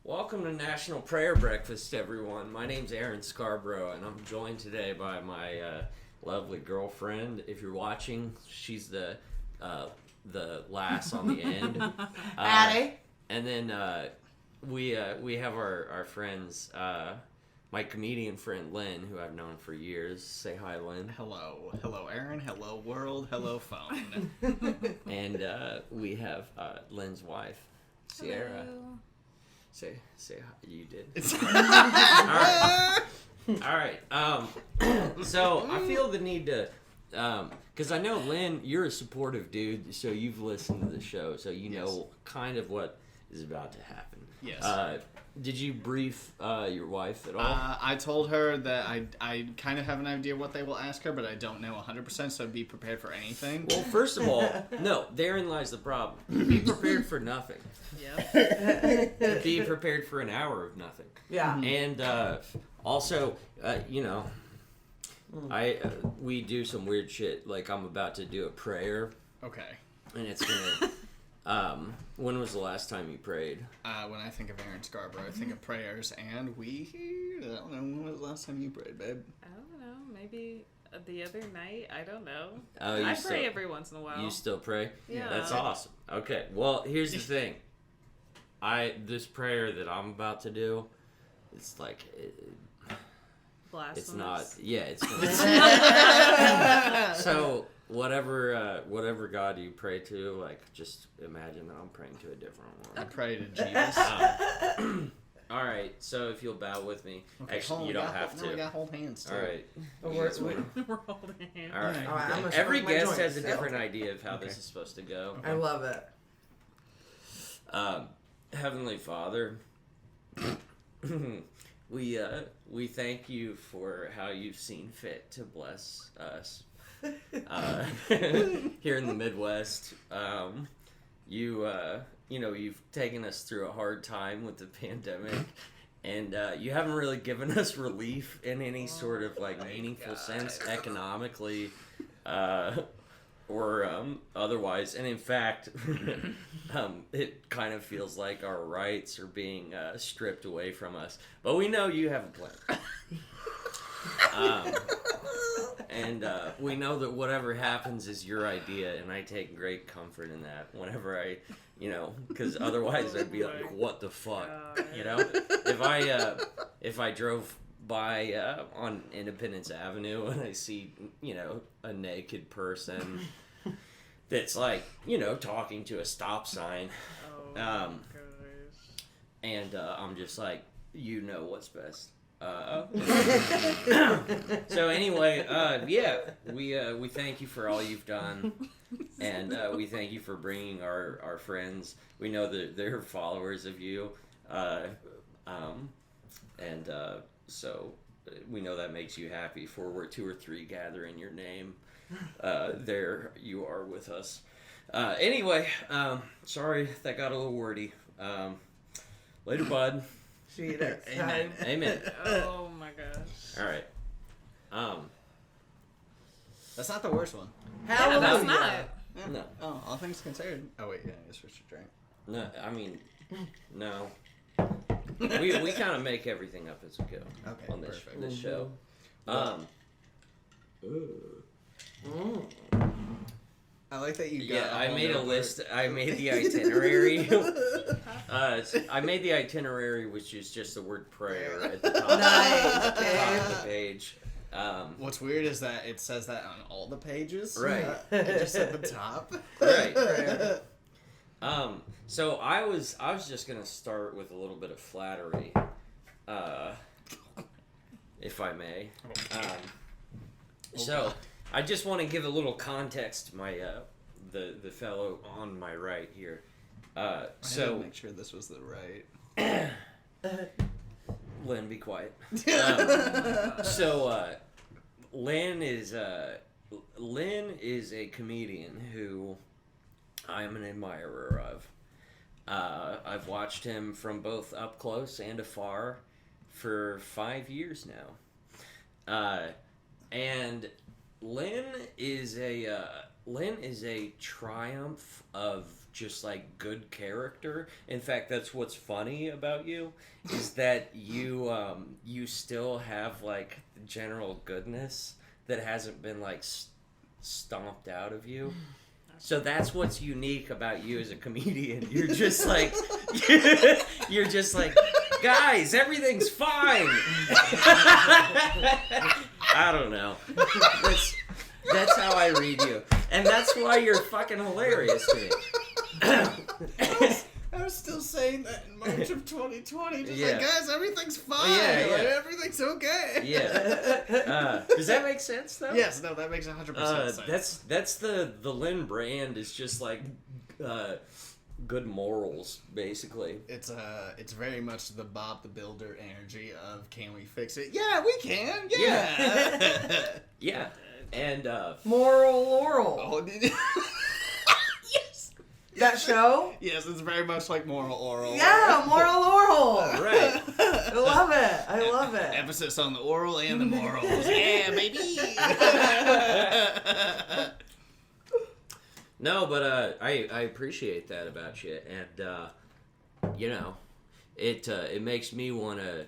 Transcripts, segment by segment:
Welcome to National Prayer Breakfast, everyone. My name's Aaron Scarborough, and I'm joined today by my lovely girlfriend. If you're watching, she's the lass on the end. Addie. And then we have our friends, my comedian friend Lynn, who I've known for years. Say hi, Lynn. Hello. Hello, Aaron. Hello, world. Hello, phone. And we have Lynn's wife, Sierra. Hello. Say hi. You did. All right. So I feel the need to, because I know, Lynn, you're a supportive dude, so you've listened to the show, so you know kind of what is about to happen. Yes. Did you brief your wife at all? I told her that I kind of have an idea what they will ask her, but I don't know 100%, so be prepared for anything. Well, first of all, no, therein lies the problem. Be prepared for nothing. Yep. Be prepared for an hour of nothing. Yeah. And also, we do some weird shit. Like, I'm about to do a prayer, Okay. and it's gonna. When was the last time you prayed? When I think of Aaron Scarborough, I think of prayers, and I don't know, when was the last time you prayed, babe? I don't know. Maybe the other night. I don't know. Oh, I pray every once in a while. You still pray? Yeah. That's awesome. Okay. Well, here's the thing. This prayer that I'm about to do, it's like. Blasphemous. It's not. Yeah, it's. So whatever God you pray to, like, just imagine that I'm praying to a different one. I pray to Jesus. All right. So if you'll bow with me, Okay, actually, you don't have to. No, we got hold hands too. All right. We're holding hands. All right. All right, I'm gonna Every smoke my guest joint. has a different idea of how this is supposed to go. I love it. Heavenly Father, we thank you for how you've seen fit to bless us here in the Midwest. You've taken us through a hard time with the pandemic, and you haven't really given us relief in any sort of meaningful sense economically. Or otherwise, and in fact, it kind of feels like our rights are being stripped away from us. But we know you have a plan. And we know that whatever happens is your idea, and I take great comfort in that whenever because otherwise I'd be like, what the fuck? If I drove by on Independence Avenue and I see, a naked person that's talking to a stop sign, and I'm just like, what's best. So anyway, we thank you for all you've done, and we thank you for bringing our friends. We know that they're followers of you, so we know that makes you happy. For where 2 or 3 gather in your name, there you are with us. Anyway, sorry that got a little wordy. Later, bud. See you next Amen. time. Amen. Oh my gosh. All right. That's not the worst one. Yeah, that's Hallelujah. not. Yeah. No. Oh, all things considered. Oh wait, yeah, I guess we should drink. No, I mean, no. We kind of make everything up as we go Okay, on this perfect. this show. I like that you got. Yeah, I whole made a notebook. list. I made the itinerary. I made the itinerary, which is just the word prayer at the top, Nice, at the top of the page. What's weird is that it says that on all the pages. Right. Just at the top. Right. So I was just gonna start with a little bit of flattery, if I may. So I just want to give a little context to my the fellow on my right here. I had to So make sure this was the right. Lynn, be quiet. Lynn is a comedian who I am an admirer of. I've watched him from both up close and afar for 5 years now. And Lynn is Lynn is a triumph of just like good character. In fact, that's what's funny about you is that you still have like general goodness that hasn't been like stomped out of you. So that's what's unique about you as a comedian. You're just like guys, everything's fine. I don't know. That's how I read you. And that's why you're fucking hilarious to me. I was still saying that in March of 2020. Just Yeah. like, guys, everything's fine. Yeah, yeah. Like, everything's okay. Yeah. Does that make sense, though? Yes, no, that makes 100% sense. That's the Lynn brand is just like good morals, basically. It's very much the Bob the Builder energy of can we fix it? Yeah, we can. Yeah. Yeah. And Moral Laurel. Oh, yes. That show? Yes, it's very much like Moral Oral. Yeah, Moral Laurel. right. I love it. I love it. Emphasis on the oral and the morals. Yeah, baby. No, but I appreciate that about you, and you know, it makes me want to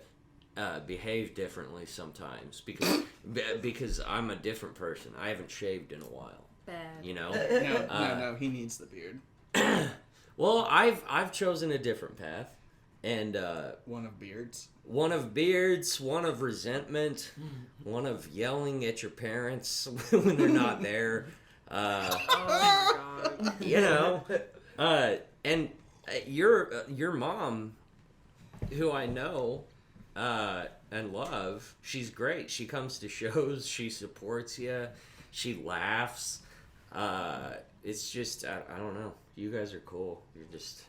behave differently sometimes because I'm a different person. I haven't shaved in a while. Bad. You know. No, he needs the beard. Well, I've chosen a different path, and One of beards. one of beards, one of resentment, one of yelling at your parents when they're not there. Oh my god. You know, and your mom, who I know and love, she's great. She comes to shows, she supports you, she laughs. It's just I don't know. You guys are cool. You're just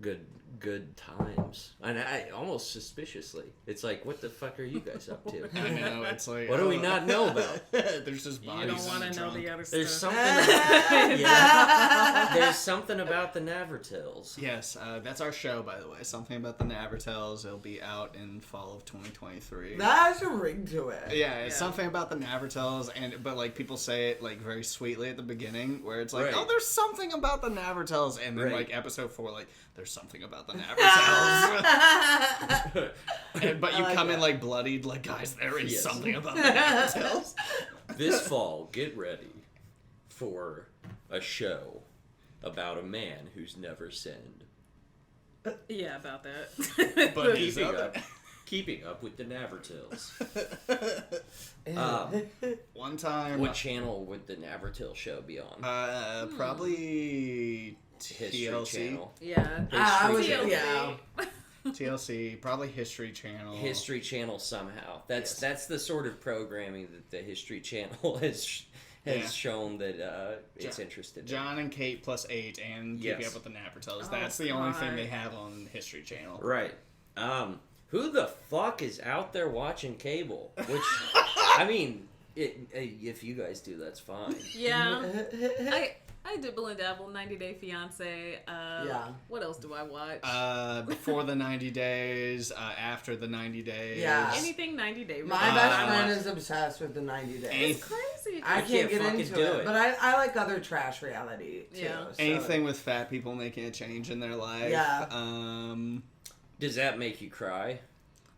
good times. And I almost suspiciously, it's like, what the fuck are you guys up to? I know, it's like... What do we not know about? There's just You bodies don't in want to know trunk. the other There's stuff. something. Yeah, there's something about the Navratils. Yes, that's our show, by the way. Something about the Navratils. It'll be out in fall of 2023. That has a ring to it. Yeah, it's Yeah. something about the Navratils, but like people say it like very sweetly at the beginning, where it's like, Right. oh, there's something about the Navratils, and then Right. like episode 4, like there's something about the Navratils. But you I like come in that. like bloodied, like guys, there is Yes. something about the Navratils. This fall, get ready for a show about a man who's never sinned. Yeah, about that. But he's Keeping up with the Navratils. One time, What channel would the Navratil show be on? probably History TLC. Channel. Yeah. I was, History yeah. TLC, probably History Channel. History Channel somehow. Yes. That's the sort of programming that the History Channel has Yeah. shown that it's interested in. John and Kate plus 8 and Keeping Yes. Up with the Navratils. Oh, That's the only thing God. they have on History Channel. Right. Who the fuck is out there watching cable? Which, I mean, if you guys do, that's fine. Yeah. I dibble and dabble, 90 Day Fiance. Yeah. What else do I watch? Before the 90 days, after the 90 days. Yeah. Anything 90 Day. My Uh, best I friend watch- is obsessed with the 90 days. It's crazy. I can't get fucking into do it, it. but I like other trash reality too. Yeah. so- Anything with fat people making a change in their life. Yeah. Does that make you cry?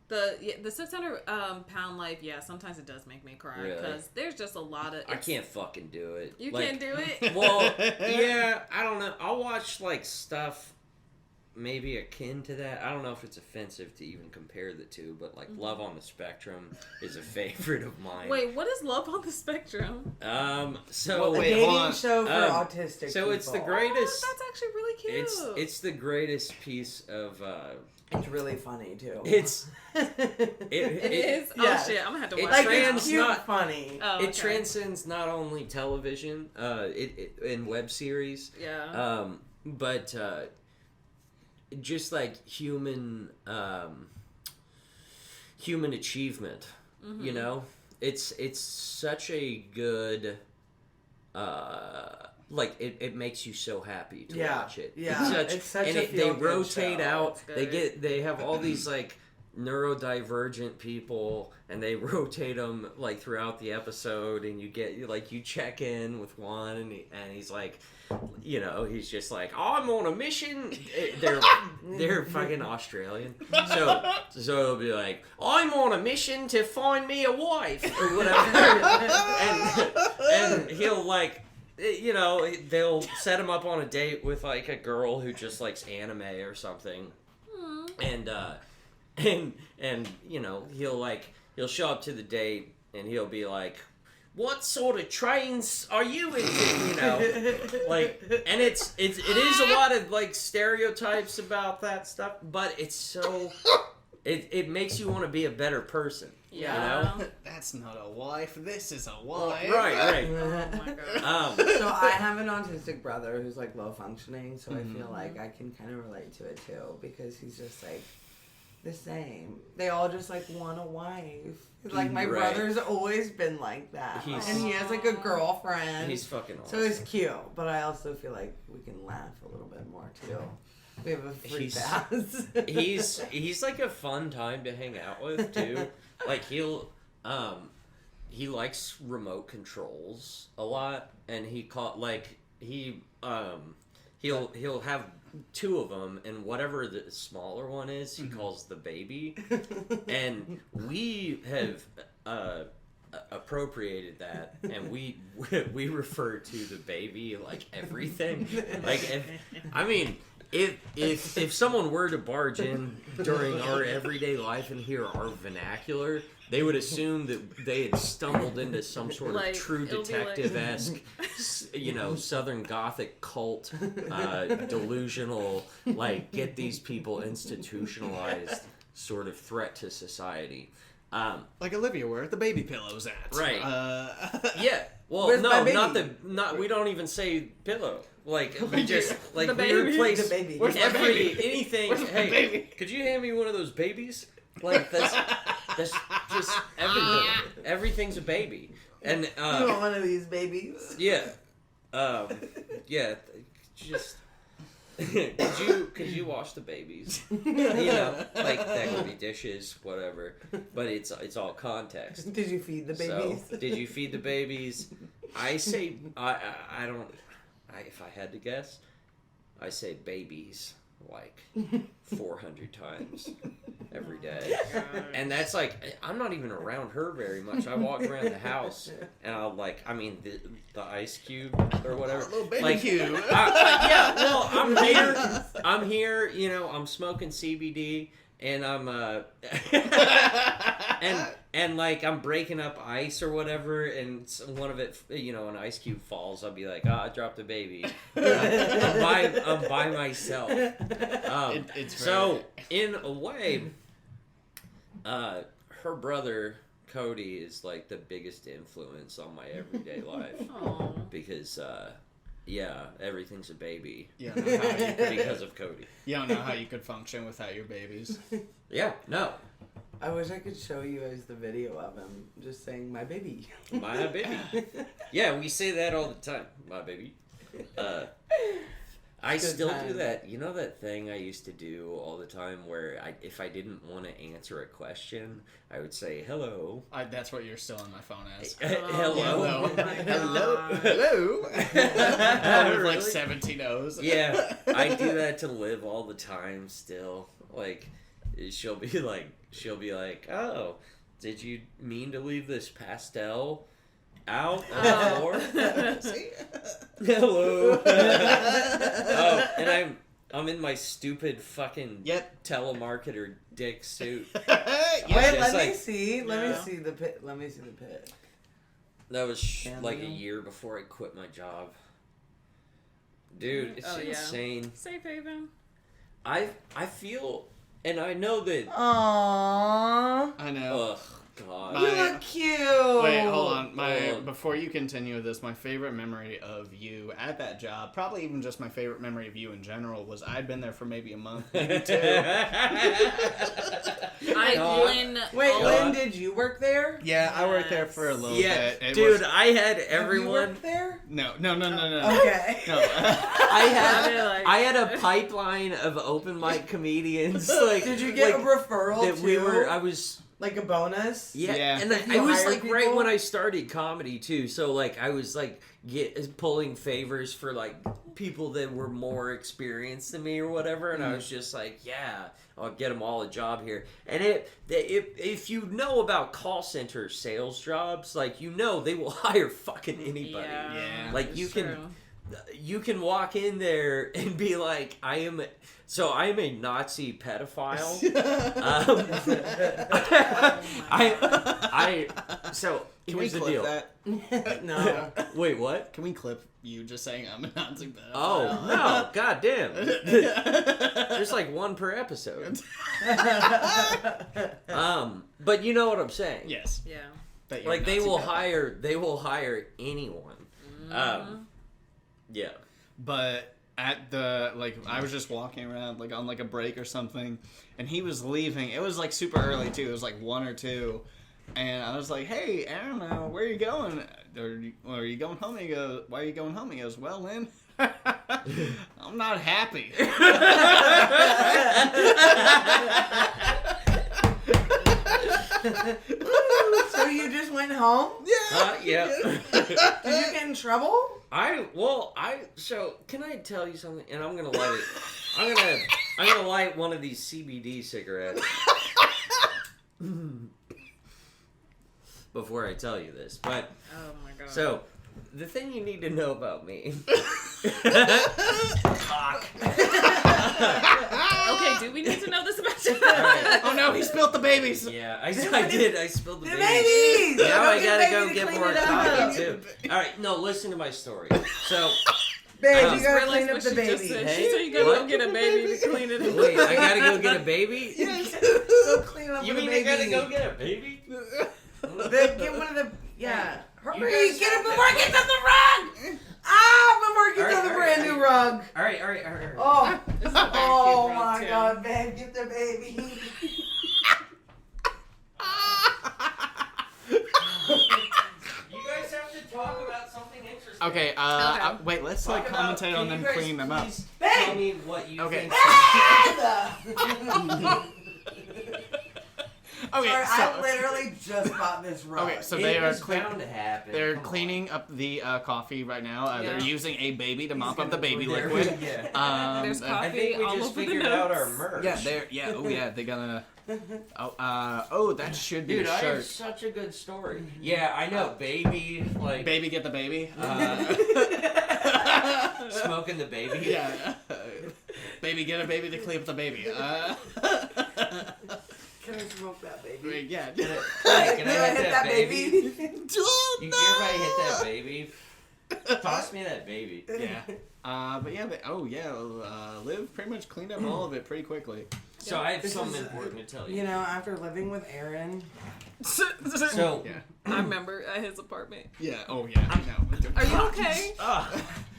The 600 pound life, yeah, sometimes it does make me cry Really? because there's just a lot of. I can't fucking do it. You Like, can't do it. Well, yeah, I don't know. I'll watch like stuff maybe akin to that. I don't know if it's offensive to even compare the two, but like Love on the Spectrum is a favorite of mine. Wait, what is Love on the Spectrum? So a Wait, dating hold on. show for autistic so it's the people. greatest. Oh, that's actually really cute. It's the greatest piece of. It's really funny too. It's It is? yeah. Oh shit, I'm gonna have to It watch like it. trans- it's cute, not- funny. Oh, it okay. transcends not only television, in web series, Yeah. but just like human achievement. You know, it's such a good. Like it makes you so happy to Yeah, watch it. yeah. It's such and a they feel-good rotate show. out. It's good. They have all these like neurodivergent people, and they rotate them like throughout the episode, and you get like you check in with one, and he's like, you know, he's just like, I'm on a mission. They're fucking Australian, so it'll be like, I'm on a mission to find me a wife or whatever, and he'll like, you know, they'll set him up on a date with like a girl who just likes anime or something, and you know, he'll show up to the date and he'll be like, what sort of trains are you into, you know? Like, and it is a lot of like stereotypes about that stuff, but it's so it makes you want to be a better person. Yeah. You know? That's not a wife. This is a wife. Right. Oh my god. So I have an autistic brother who's like low functioning, so I feel like I can kind of relate to it too, because he's just like the same. They all just like want a wife. Like my brother's always been like that, and he has like a girlfriend. He's fucking awesome. So it's cute, but I also feel like we can laugh a little bit more too. We have a free pass. he's like a fun time to hang out with too. Like he likes remote controls a lot, and he'll have two of them, and whatever the smaller one is, he calls the baby. And we have appropriated that, and we refer to the baby like everything. Like, if someone were to barge in during our everyday life and hear our vernacular, they would assume that they had stumbled into some sort of Like, True it'll be Detective-esque, you know, Southern Gothic cult, delusional, like, get these people institutionalized sort of threat to society. Like Olivia, where are the baby pillows at? Right. Yeah. Well, Where's my no, baby? we don't even say pillow. Like, we just, like, The we baby. replace The baby. Where's my baby? anything. Where's my Hey, baby? could you hand me one of those babies? Like, that's just everything. Everything's a baby. And, You want one of these babies? yeah. Just... could you wash the babies? You know, like, that could be dishes, whatever. But it's all context. Did you feed the babies? So, did you feed the babies? I say, I don't, if I had to guess, I say babies like 400 times every day. And that's like, I'm not even around her very much. I walk around the house and I'll like, I mean, the ice cube or whatever. Little baby like, cube. Yeah, well, I'm here, you know, I'm smoking CBD and I'm, and like I'm breaking up ice or whatever, and one of it, you know, an ice cube falls. I'll be like, I dropped a baby. I'm by myself. It's so in a way, her brother Cody is like the biggest influence on my everyday life Aw. because yeah, everything's a baby. You don't know how you could, Because of Cody. you don't know how you could function without your babies. Yeah, no. I wish I could show you guys the video of him just saying, my baby. My baby. Yeah, we say that all the time. My baby. I still do that. You know that thing I used to do all the time where if I didn't want to answer a question, I would say, hello. That's what you're still on my phone as. Hello. Oh my Hello. God. Hello. With like Really? 17 O's. Yeah, I do that to Liv all the time still. Like, she'll be like, oh, did you mean to leave this pastel out on the floor? See? Hello. Oh, and I'm in my stupid fucking telemarketer dick suit. Wait, Just let me like- see. Let me Yeah. see the pit. Let me see the pit. That was like a Cameo. year before I quit my job. Dude, it's Oh, yeah. insane. Safe haven. I feel, and I know that. Aww. I know. Ugh, God. My- You look cute. Wait, hold on. Oh. Before you continue with this, my favorite memory of you at that job, probably even just my favorite memory of you in general, was I'd been there for maybe a month, maybe two. Lynn. Wait, oh, Lynn, did you work there? Yeah, I worked there for a little Yeah, bit. It dude, was- I had Have you everyone. worked there? No. Okay. No. I had a pipeline of open mic comedians. Like, Did you get a referral that too? I was. Like a bonus? Yeah. And Like I was hire like right people? when I started comedy too, so like I was like pulling favors for like people that were more experienced than me or whatever, and I was just like, yeah, I'll get them all a job here. And if you know about call center sales jobs, like they will hire fucking anybody. Yeah. Like you true. can walk in there and be like, I am a Nazi pedophile. So Can we here's the clip deal. that? No. Wait, what? Can we clip you just saying I'm a Nazi pedophile? Oh no, god damn. There's like one per episode. But you know what I'm saying. Yes. Yeah. That you're Like a they Nazi will pedophile. hire anyone. Yeah. But at the, like, I was just walking around, like, on, like, a break or something, and he was leaving. It was, like, super early, too. It was, like, 1 or 2. And I was like, hey, Aaron, where are you going? Are you going home? He goes, why are you going home? He goes, well, Lynn, I'm not happy. So you just went home? Yeah. Did you get in trouble? So can I tell you something? And I'm gonna light it. I'm gonna light one of these CBD cigarettes before I tell you this. But Oh my god. so the thing you need to know about me. Cock. Okay, do we need to know this about you? Alright. Oh, no, he spilled the babies. Yeah, I did. I spilled the The baby. babies! Now I Go gotta get go baby to get clean more it up. coffee too. All right, no, listen to my story. So, Babe, I you gotta Realized clean up what the she just baby. said. Hey, She said you gotta what? go get a baby to clean it up. wait, I gotta go get a baby? Go clean up You with mean the I baby. gotta go get a baby? Get one of the... Yeah. You Hurry, guys get have it before it gets on the rug! Before it gets on the brand new rug. All right. Oh, This is a very cute oh rug, my too. god, babe, get the baby. You guys have to talk about something interesting. Okay, Okay. wait, let's, Talk like, about- commentate on can them you guys cleaning them up. please Babe! Tell me what you Okay. think. Okay, Sorry, I so, literally just bought this rug. okay, so It they are was bound to happen. They're Come on. cleaning up the coffee right now. They're Yeah. using a baby to mop up the baby There- liquid. Yeah. There's I I coffee think we all just over the figured out our notes. merch. Yeah, they gotta. Oh, that should be Dude, a I have shirt. such a good story. Yeah, I know, baby. Like Baby, get the baby. smoking the baby. Yeah. Baby, get a baby to clean up the baby. Can I smoke that baby? Yeah. Hey, can I Can hit that baby? baby? You everybody hit that baby? Toss me that baby. Yeah. But yeah, Liv pretty much cleaned up all of it pretty quickly. So I have This something is- important to tell you. You know, after living with Aaron, So Yeah. I remember at his apartment. Yeah. Oh yeah. I know. Are you okay?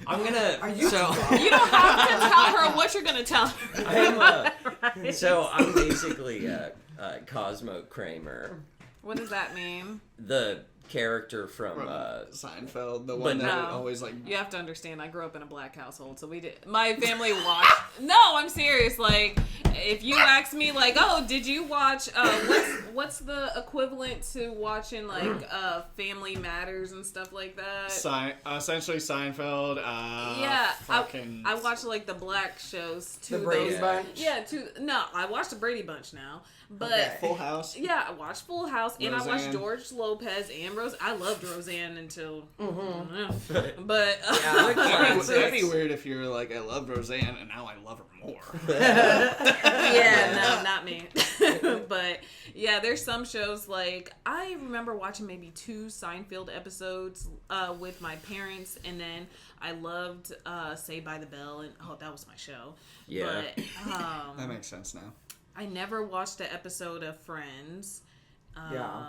I'm gonna. Are you so You don't have to tell her what you're gonna tell her. I'm basically Cosmo Kramer, What does that mean? the character from Seinfeld, the but one that no. would always like. You have to understand, I grew up in a black household, so we did. My family watched. No, I'm serious. Like, if you ask me, like, oh, did you watch? What's the equivalent to watching like Family Matters and stuff like that? Essentially Seinfeld. Yeah, Fucking. I watched like the black shows too. the Brady those- Bunch. Yeah, no, I watched the Brady Bunch now, but. Okay. Full House. Yeah, I watched Full House, and I watched Roseanne. George Lopez and Rose. I loved Roseanne until, Mm-hmm. but It'd be weird if you were like, I loved Roseanne, and now I love her more. yeah, no, not me. But yeah, there's some shows like I remember watching maybe 2 Seinfeld episodes with my parents, and then I loved Saved by the Bell, and that was my show. Yeah. But That makes sense now. I never watched an episode of Friends. Yeah.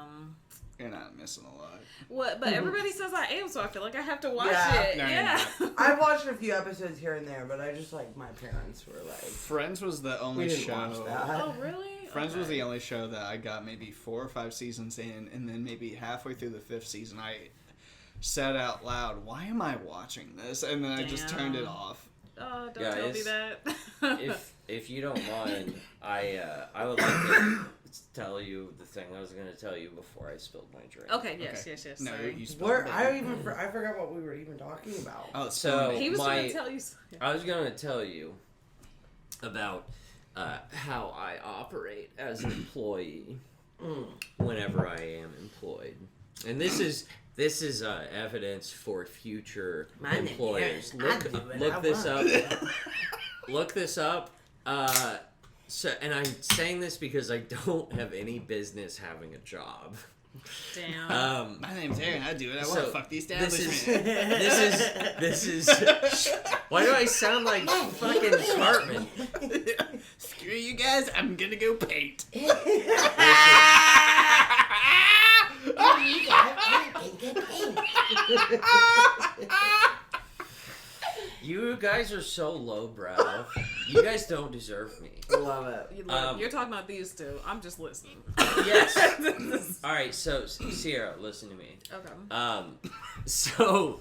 You're not missing a lot. What? But everybody says I am, so I feel like I have to watch Yeah. it. No, you're Yeah. I've watched a few episodes here and there, but I just like my parents were like, Friends was the we only didn't show. watch that. Oh, really? Friends was Okay. the only show that I got maybe 4 or 5 seasons in, and then maybe halfway through the 5th season, I said out loud, "Why am I watching this?" And then I just turned it Damn. off. Don't tell me that. if you don't mind, I would like to tell you the thing I was going to tell you before I spilled my drink. Okay, yes. No, Sorry. you spelled Where it. I forgot what we were even talking about. Oh, So He was going to tell you. I was going to tell you about how I operate as an employee whenever I am employed, and this is evidence for future employers. Look this up. Look this up. So, and I'm saying this because I don't have any business having a job. Damn. My name's Aaron. I do it. I want to fuck the establishment. This is. Why do I sound like fucking Cartman? Screw you guys. I'm gonna go paint. You guys are so lowbrow. You guys don't deserve me. Love it. You're talking about these two. I'm just listening. Yes. All right. So Sierra, listen to me. Okay. So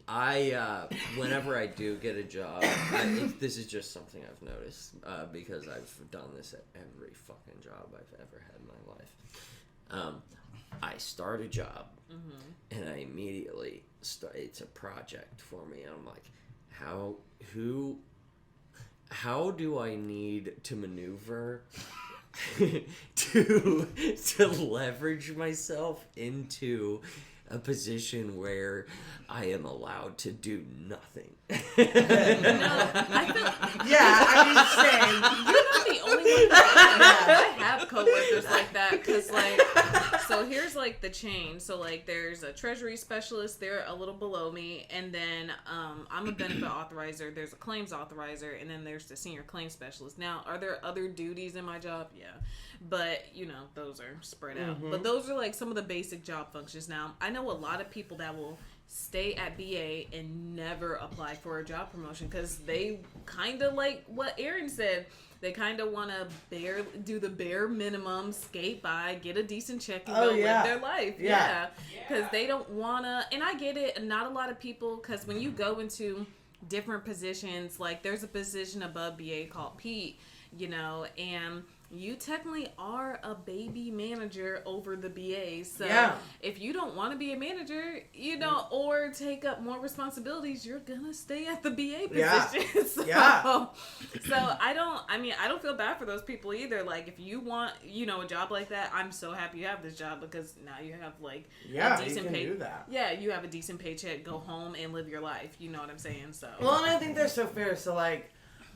I whenever I do get a job, this is just something I've noticed because I've done this at every fucking job I've ever had in my life. I start a job and I immediately start. It's a project for me, and I'm like, how do I need to maneuver to leverage myself into a position where I am allowed to do nothing? I feel Same. you're not the only one. I have coworkers like that because, so here's the chain. So there's a treasury specialist. They're a little below me, and then I'm a benefit authorizer. There's a claims authorizer, and then there's the senior claims specialist. Now, are there other duties in my job? Yeah, but those are spread out. But those are some of the basic job functions. Now, I know a lot of people that will stay at BA and never apply for a job promotion because they kind of like what Aaron said. They kind of want to do the bare minimum, skate by, get a decent check, and go live their life. Yeah, because they don't want to. And I get it. Not a lot of people, because when you go into different positions, there's a position above BA called Pete, and you technically are a baby manager over the BA. So if you don't want to be a manager, or take up more responsibilities, you're gonna stay at the BA position. So I don't feel bad for those people either. If you want, a job like that, I'm so happy you have this job because now you have a decent you can do that. Yeah, you have a decent paycheck, go home and live your life. You know what I'm saying? So well, and I think they're so fair. So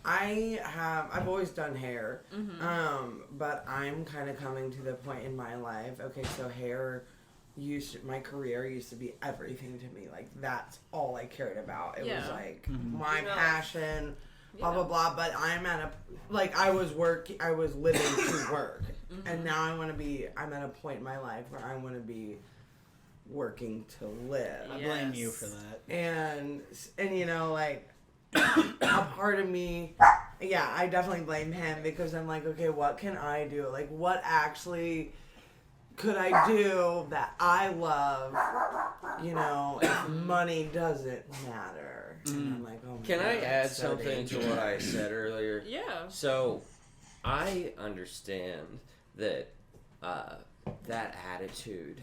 I've always done hair, but I'm kind of coming to the point in my life. Okay, so hair my career used to be everything to me. That's all I cared about. It was my passion, blah blah blah. But I'm at I was living to work, and now I'm at a point in my life where I want to be working to live. I blame you for that. And a part of me, I definitely blame him because I'm okay, what can I do? What actually could I do that I love, if money doesn't matter? And I'm oh my Can God, I add so something dangerous. to what I said earlier? yeah. So, I understand that that attitude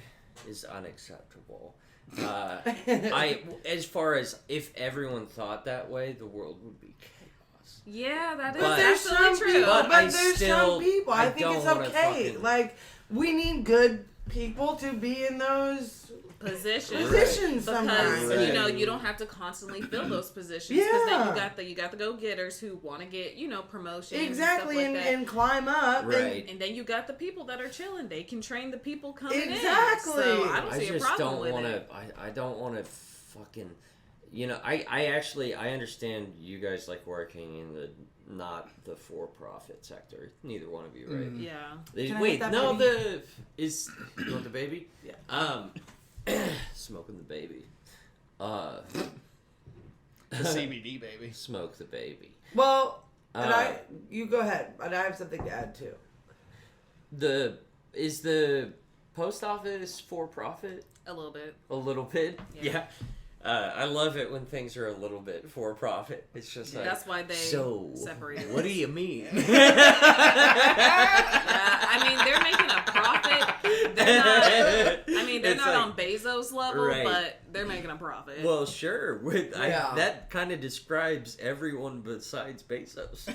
is unacceptable. As far as if everyone thought that way, the world would be chaos. Yeah, that is But there's some absolutely true. people. But But there's some people. I think don't it's wanna okay. fucking- We need good people to be in those positions positions because sometimes. Right. you don't have to constantly fill those positions because then Yeah. you got the go-getters who want to get promotions Exactly, and stuff like and climb up. Right. and then you got the people that are chilling. They can train the people coming Exactly. in. So I don't I see a just problem don't with want it. to. I don't want to fucking. I understand you guys like working in the not the for-profit sector. Neither one of you, right? Yeah. Can I Wait, have that no. baby? You want the baby? Yeah. Smoking the baby. The CBD baby. Smoke the baby. Well, you go ahead, but I have something to add too. Is the post office for profit? A little bit. A little bit? Yeah. I love it when things are a little bit for profit. It's just like, that's why they separated. What do you mean? I mean, they're making a profit. They're not on Bezos level, right. but they're making a profit. Well, sure. That kind of describes everyone besides Bezos.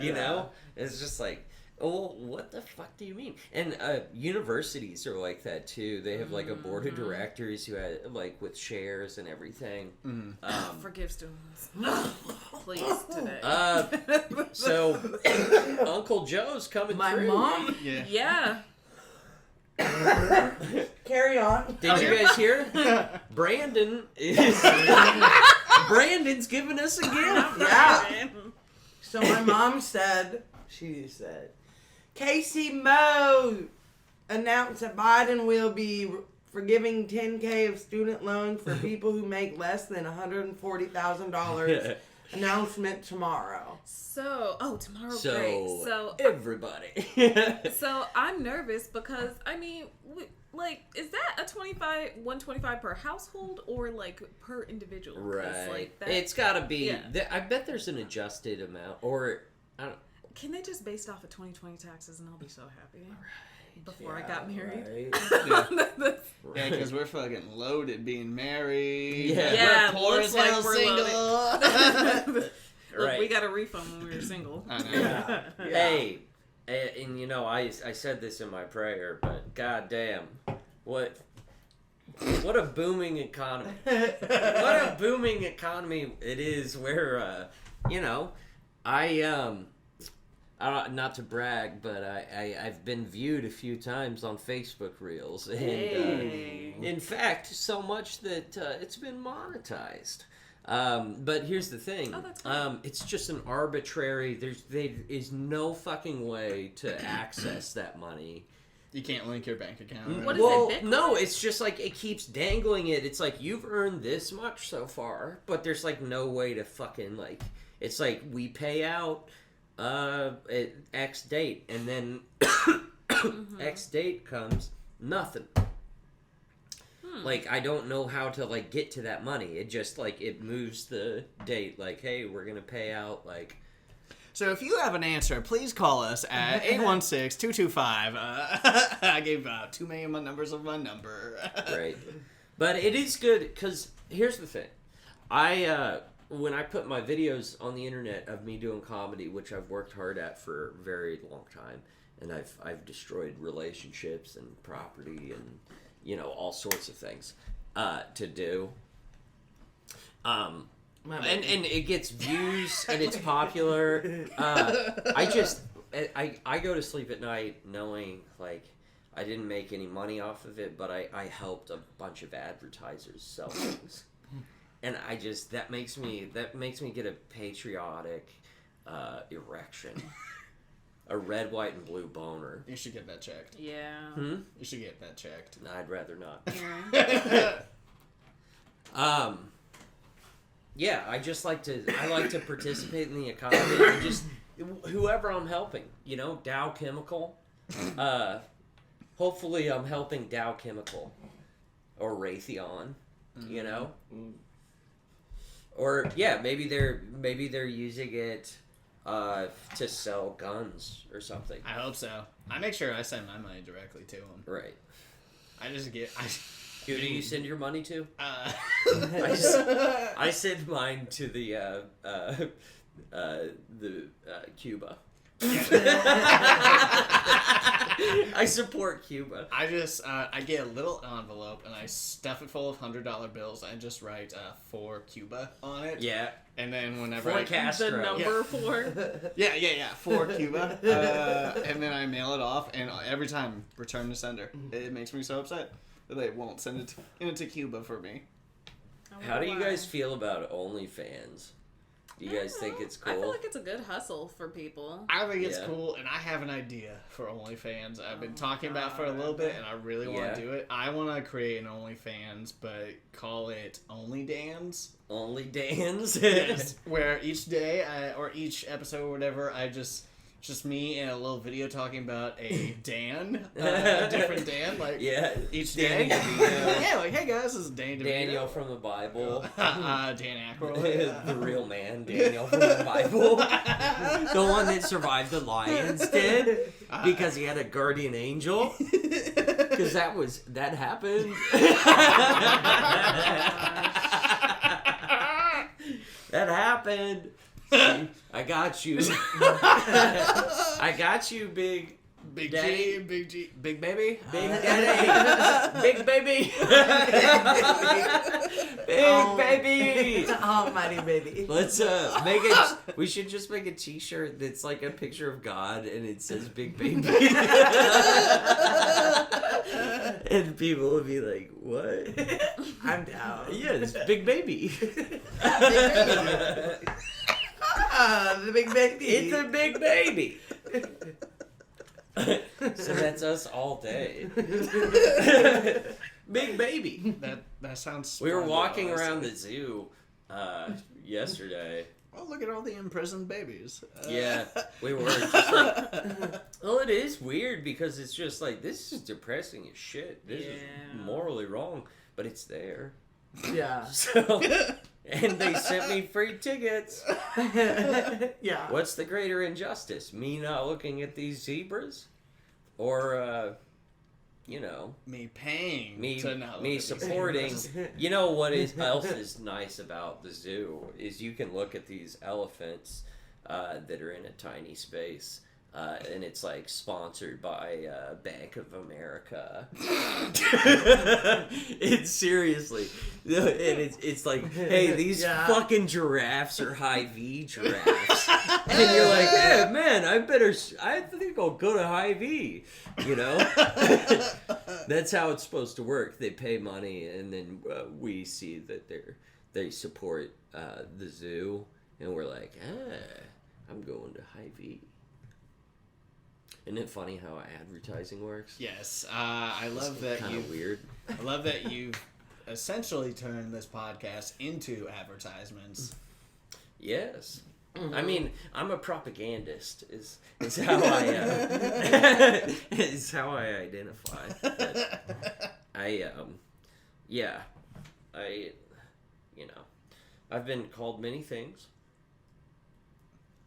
You know? It's just like, oh, what the fuck do you mean? And universities are like that too. They have like a board of directors who had like with shares and everything. Forgive students, please today. So Uncle Joe's coming through. My mom. Yeah. Carry on. Did you guys hear? Brandon's giving us a gift. Yeah. So my mom said, she said, Casey Moe announced that Biden will be forgiving $10,000 of student loans for people who make less than $140,000. Announcement tomorrow. Tomorrow, So, great. So everybody. So I'm nervous because is that a $125 per household or like per individual? Right. Like It's got to be. Yeah. I bet there's an adjusted amount, or I don't. Can they just based off of 2020 taxes and I'll be so happy? Before I got married. Right. Yeah, because we're fucking loaded being married. Yeah, we're poor as looks like hell we're single. Look, we got a refund when we were single. I know. Yeah. Hey, and you know, I said this in my prayer, but goddamn, what a booming economy! What a booming economy it is. Where you know, not to brag, but I've been viewed a few times on Facebook Reels, and in fact, so much that it's been monetized. But here's the thing. Oh, that's cool. It's just an arbitrary. There is no fucking way to access that money. You can't link your bank account. What is Well, it, Bitcoin? no, it's just like it keeps dangling it. It's like you've earned this much so far, but there's like no way to fucking like. It's like we pay out at X date, and then X date comes, nothing. Like, I don't know how to, like, get to that money. It just, like, it moves the date. Like, hey, we're going to pay out, like... So if you have an answer, please call us at 816-225. I gave 2 million numbers of my number. Right. But it is good, because here's the thing. When I put my videos on the internet of me doing comedy, which I've worked hard at for a very long time, and I've destroyed relationships and property and... you know, all sorts of things to do. And it gets views and it's popular. I go to sleep at night knowing, like, I didn't make any money off of it, but I helped a bunch of advertisers sell things. And that makes me get a patriotic erection. A red, white, and blue boner. You should get that checked. Yeah. You should get that checked. No, I'd rather not. Yeah. Yeah, I like to participate in the economy. And just whoever I'm helping, you know, Dow Chemical. Hopefully, I'm helping Dow Chemical or Raytheon. You know, or yeah, maybe they're using it. To sell guns or something. I hope so. I make sure I send my money directly to them. Right. Who do you send your money to? I send mine to the Cuba. I support Cuba. I get a little envelope and I stuff it full of $100 bills and just write for Cuba on it. Yeah. And then whenever For Castro. The number 4. Yeah, for Cuba. And then I mail it off, and every time, return to sender. It makes me so upset that they won't send it into Cuba for me. How do you guys feel about OnlyFans? Do you guys think it's cool? I feel like it's a good hustle for people. I think it's cool, and I have an idea for OnlyFans. I've been talking about it for a little bit, and I really want to do it. I want to create an OnlyFans, but call it OnlyDans. OnlyDans? Yes, where each day, or each episode or whatever, I just just me in a little video talking about a Dan, a different Dan, like each Danny day. DeVito. Yeah, like, hey guys, this is Dan DeVito. Daniel from the Bible. Dan Aykroyd. The real man, Daniel from the Bible. The one that survived the lions did because he had a guardian angel. Because that happened. That happened. I got you. I got you, big daddy. G, big G. Big baby? Big daddy. Big baby. Big baby. Almighty baby. Let's make it. We should just make a T-shirt that's like a picture of God and it says "Big Baby," and people will be like, "What?" I'm down. Yes, Big Baby. The big baby. It's a big baby. So that's us all day. Big baby. That sounds. We were splendid, walking honestly. around the zoo yesterday. Oh, look at all the imprisoned babies. Yeah, we were just like, well, it is weird because it's just like, this is depressing as shit. This is morally wrong, but it's there. Yeah. So, and they sent me free tickets. Yeah. What's the greater injustice? Me not looking at these zebras? Or, me paying me to not me look at supporting. these. You know what else is nice about the zoo is you can look at these elephants that are in a tiny space, and it's like sponsored by Bank of America. It's seriously, and it's like, hey, these fucking giraffes are Hy-Vee giraffes, and you're like, hey, man, I think I'll go to Hy-Vee. You know, that's how it's supposed to work. They pay money, and then we see that they support the zoo, and we're like, I'm going to Hy-Vee. Isn't it funny how advertising works? Yes, I love that Kind you. of weird. I love that you've essentially turned this podcast into advertisements. Yes. I mean, I'm a propagandist. Is how I is how I identify. But I've been called many things.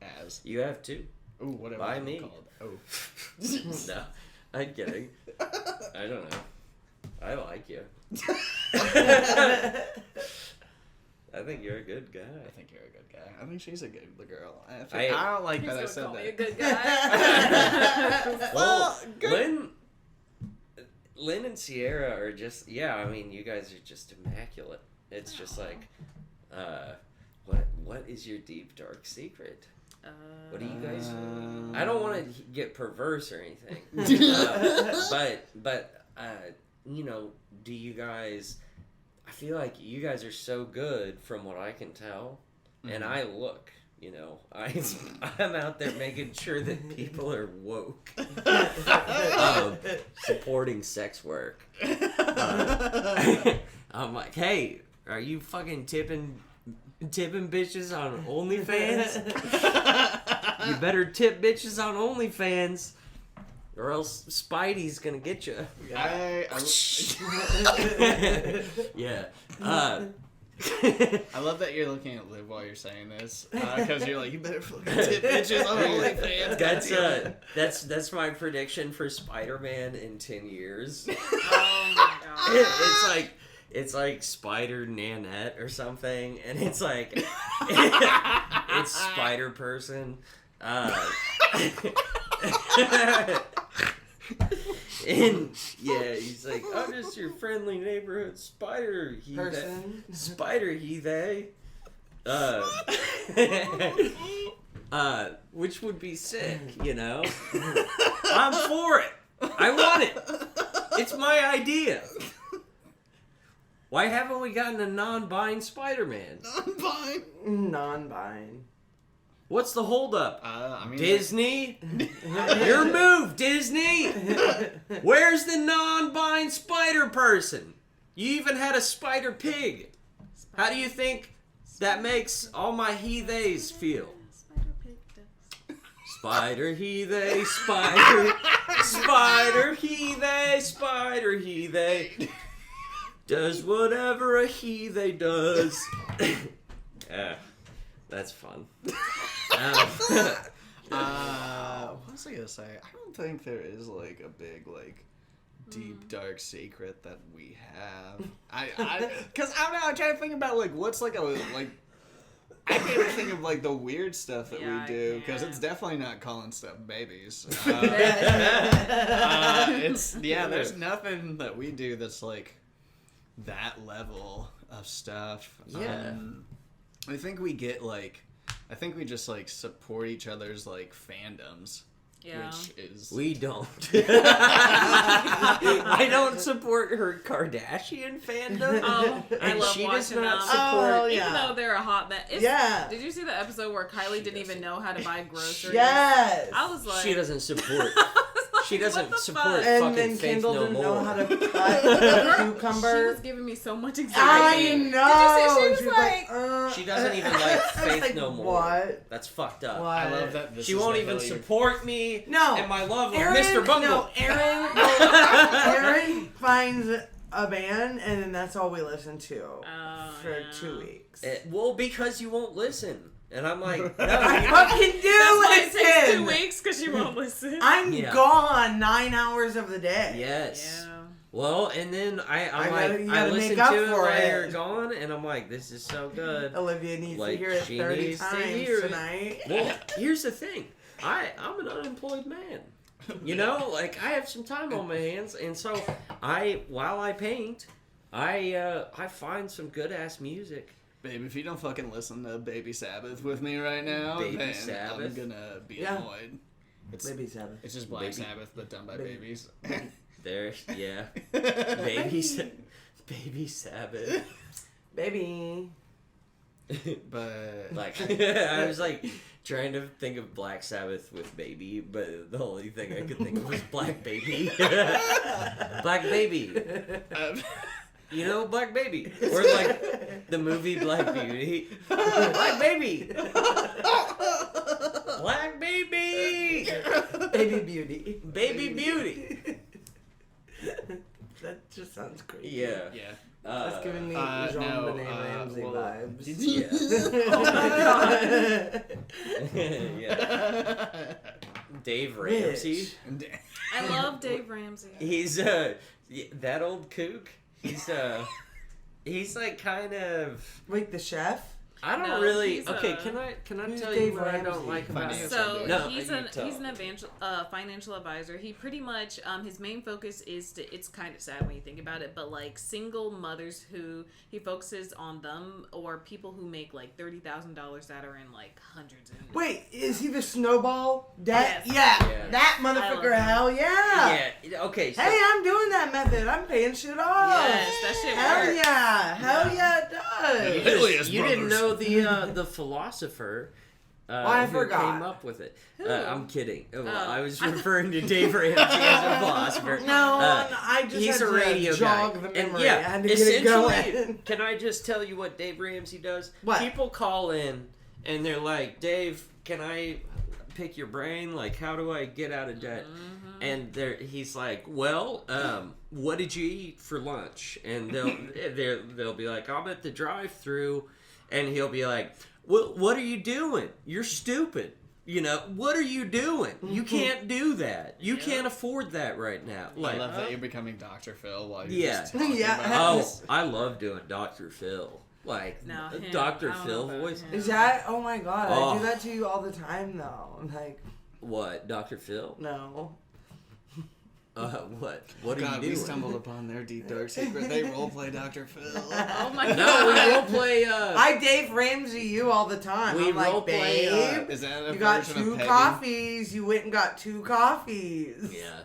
As You have too. ooh, what have By I been me. called? Oh, No, I'm kidding. I don't know. I like you. I think you're a good guy. I think you're a good guy. I think she's a good girl. I don't like He's that I gonna said call me a that. good guy. Well, good. Lynn and Sierra are just, I mean, you guys are just immaculate. It's just like, what is your deep, dark secret? What do you guys? I don't want to get perverse or anything, but do you guys? I feel like you guys are so good from what I can tell, and I look. I'm out there making sure that people are woke, supporting sex work. I'm like, hey, are you fucking tipping bitches on OnlyFans? You better tip bitches on OnlyFans, or else Spidey's gonna get you. Yeah. I love that you're looking at Liv while you're saying this, because you're like, you better fucking tip bitches on OnlyFans. That's my prediction for SpiderMan in 10 years. Oh my god. It's like Spider Nanette or something, and it's like it's Spider Person. And he's like, I'm just your friendly neighborhood spider Person. Spider he-they. Which would be sick, I'm for it. I want it. It's my idea. Why haven't we gotten a non-bind Spider-Man? Non-bind. What's the holdup? I mean, Disney? Your move, Disney! Where's the non-bind spider person? You even had a spider pig. How do you think that makes all my he-theys feel? Spider pig does. Spider he they, spider, spider he they, does whatever a he they does. Yeah, that's fun. What was I gonna say? I don't think there is like a big like deep dark secret that we have. Because I don't know. I'm trying to think about like what's like a like. I can't even think of like the weird stuff that we do because it's definitely not calling stuff babies. There's nothing that we do that's like that level of stuff. Yeah. I think we get like. I think we just like support each other's like fandoms. Yeah. Which is We don't. I don't support her Kardashian fandom. Oh, I And love she watching does not them. support. Even though they're a hot mess. Yeah. Did you see the episode where Kylie didn't even know how to buy groceries? Yes. I was like, She doesn't support. She what doesn't the support fuck? And fucking then Faith Kendall No didn't know More. how to cut a She cucumber. was giving me so much anxiety. I know. Did you see? She was like, She doesn't even like I was Faith like, No More. What? That's fucked up. What? I love that. This She is won't the even hill you're- support me. No. And my love of Aaron, Mr. Bungle. No, Aaron finds a band, and then that's all we listen to for 2 weeks. Well, because you won't listen. And I'm like, no, I you fucking do that's why it listen. takes 2 weeks because you won't listen. I'm Yeah. gone 9 hours of the day. Yes. Yeah. Well, and then I you I gotta listen make up to it for while it. you're gone, and I'm like, this is so good. Olivia needs to Like, hear it she 30 needs to times hear it. tonight. Well, here's the thing. I'm an unemployed man. You know, like I have some time on my hands, and so while I paint, I find some good ass music. Babe, if you don't fucking listen to Baby Sabbath with me right now, Baby then Sabbath? I'm gonna be Yeah. annoyed. It's Baby Sabbath. it's just Black Baby- Sabbath, but done by Baby- babies. There, yeah, baby Sabbath. Baby. But Like I was like trying to think of Black Sabbath with baby, but the only thing I could think of was Black Baby. Black Baby. You know, Black Baby. Or like the movie Black Beauty. Black Baby. Black Baby. Baby Beauty. Baby Beauty. That just sounds crazy. Yeah. yeah. That's giving me no, Jean-Benet Ramsey well, vibes. Yeah. Oh my god. Yeah. Dave Ramsey. I love Dave Ramsey. He's that old kook. He's like kind of. Wait, the chef? I don't No, really. he's Okay, a- can I Who's tell Dave you what I don't Ramsey? like about him? So No, he's you an tell. financial advisor. He pretty much his main focus is to. It's kind of sad when you think about it, but like single mothers who he focuses on them, or people who make like $30,000 that are in like hundreds. And Wait, is he the snowball? That Yes. Yeah. that I love motherfucker. him. Hell yeah. Yeah. Okay. So, Hey, I'm doing that method. I'm paying shit off. yes, that shit Hell works. yeah. Hell yeah, it does. Alias you didn't know Brothers. the philosopher. I who forgot. came up with it. Who? I'm kidding. Well, Oh. I was referring to Dave Ramsey as a philosopher. No, Uh, I just he's had a to radio jog guy. the And memory. yeah, I had to get it essentially, going. can I just tell you what Dave Ramsey does? What? People call in and they're like, Dave, can I pick your brain? Like, how do I get out of debt? Mm-hmm. And he's like, well, what did you eat for lunch? And they'll be like, I'm at the drive-thru, and he'll be like, well, what are you doing? You're stupid. You know, what are you doing? You can't do that. You can't afford that right now. I Like, love that you're becoming Dr. Phil while you're Yeah. just talking Yeah. about oh, I love doing Dr. Phil. Like, No, him. Dr. I don't Phil know about voice. him. Is that? Oh my god, I Oh. do that to you all the time though. I'm like, What, Dr. Phil? no. What? What are God, you we doing? stumbled upon their deep dark secret. They roleplay Dr. Phil. Oh my god. No, we role play. I Dave Ramsey you all the time. We I'm like, role play, babe, Is that a you got version of 2 Peggy? coffees. You went and got 2 coffees. Yeah.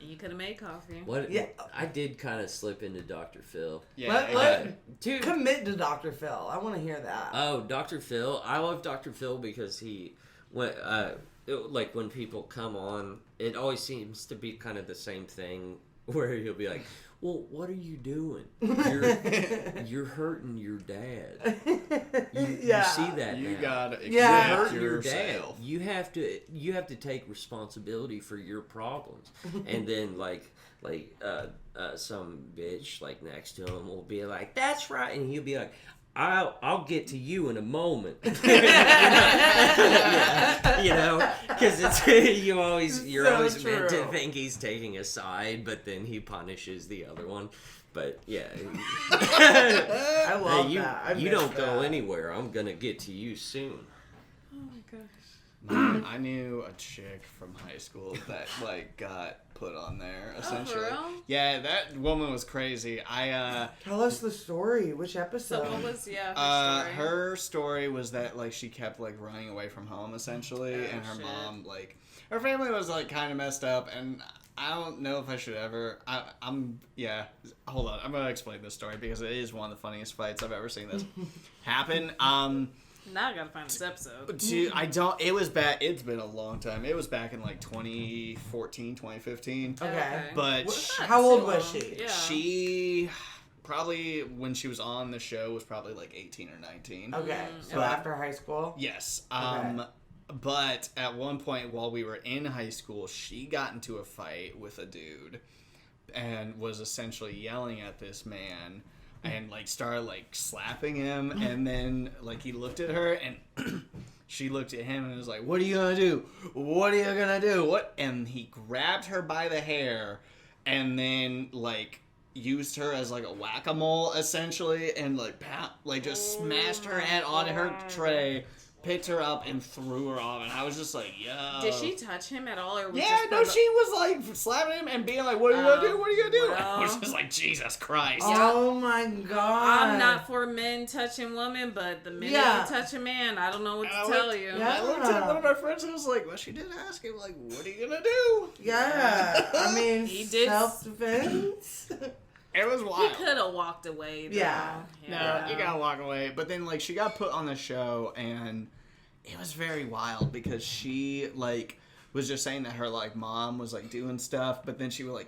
You could have made coffee. What? Yeah. I did kind of slip into Dr. Phil. Yeah, Let- Dude. Commit to Dr. Phil. I want to hear that. Oh, Dr. Phil. I love Dr. Phil because he, like when people come on, it always seems to be kind of the same thing where he'll be like, well, what are you doing? You're hurting your dad. You see that You now. gotta You're accept hurting your dad. yourself. You have to take responsibility for your problems. And then some bitch like next to him will be like, "That's right," and he'll be like, I'll get to you in a moment. Because you're always meant to think he's taking a side, but then he punishes the other one. But yeah, I love that. You don't go anywhere. I'm gonna get to you soon. Oh my gosh. I knew a chick from high school that got put on there essentially. Oh, for real? Yeah, that woman was crazy. Tell us the story. Which episode? So what was her story? Her story was that she kept running away from home essentially, and her shit. mom her family was kind of messed up, and I don't know if I should ever. Hold on, I'm gonna explain this story because it is one of the funniest fights I've ever seen this happen. Now I gotta find this episode. It was back. It's been a long time. It was back in 2014, 2015. Okay. But how old was she? Yeah. She probably, when she was on the show, was probably 18 or 19. Okay. So But- after high school? Yes. Okay. But at one point while we were in high school, she got into a fight with a dude and was essentially yelling at this man and started slapping him, and then he looked at her and she looked at him and was like, "What are you gonna do? What are you gonna do? What?" And he grabbed her by the hair and then used her as a whack-a-mole essentially, and just smashed her head onto her tray, picked her up and threw her off, and I was just like, yo. Did she touch him at all, or was Yeah, no, she was slapping him and being like, "What are you gonna do? What are you gonna do?" well. I was just like, Jesus Christ. Oh my god. I'm not for men touching women, but the minute you touch a man, I don't know what to tell you. I looked at one of my friends and was like, well, she did ask him, what are you gonna do? Yeah. I mean, He did- self-defense. It was He wild. could have walked away. Though. Yeah. No, you gotta walk away. But then, she got put on the show, and it was very wild because she, was just saying that her, mom was, doing stuff, but then she would,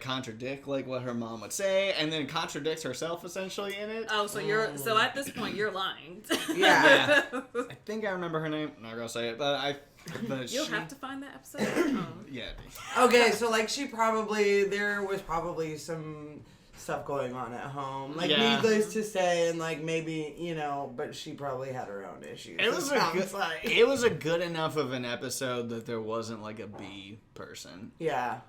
contradict, what her mom would say, and then contradicts herself, essentially, in it. Oh, so so at this point, you're lying. Yeah. I think I remember her name. I'm not gonna say it, but You'll have to find that episode. Yeah. Okay, so there was probably some stuff going on at home, Yeah. needless to say, and maybe but she probably had her own issues. It was it was a good enough of an episode that there wasn't a B person. Yeah.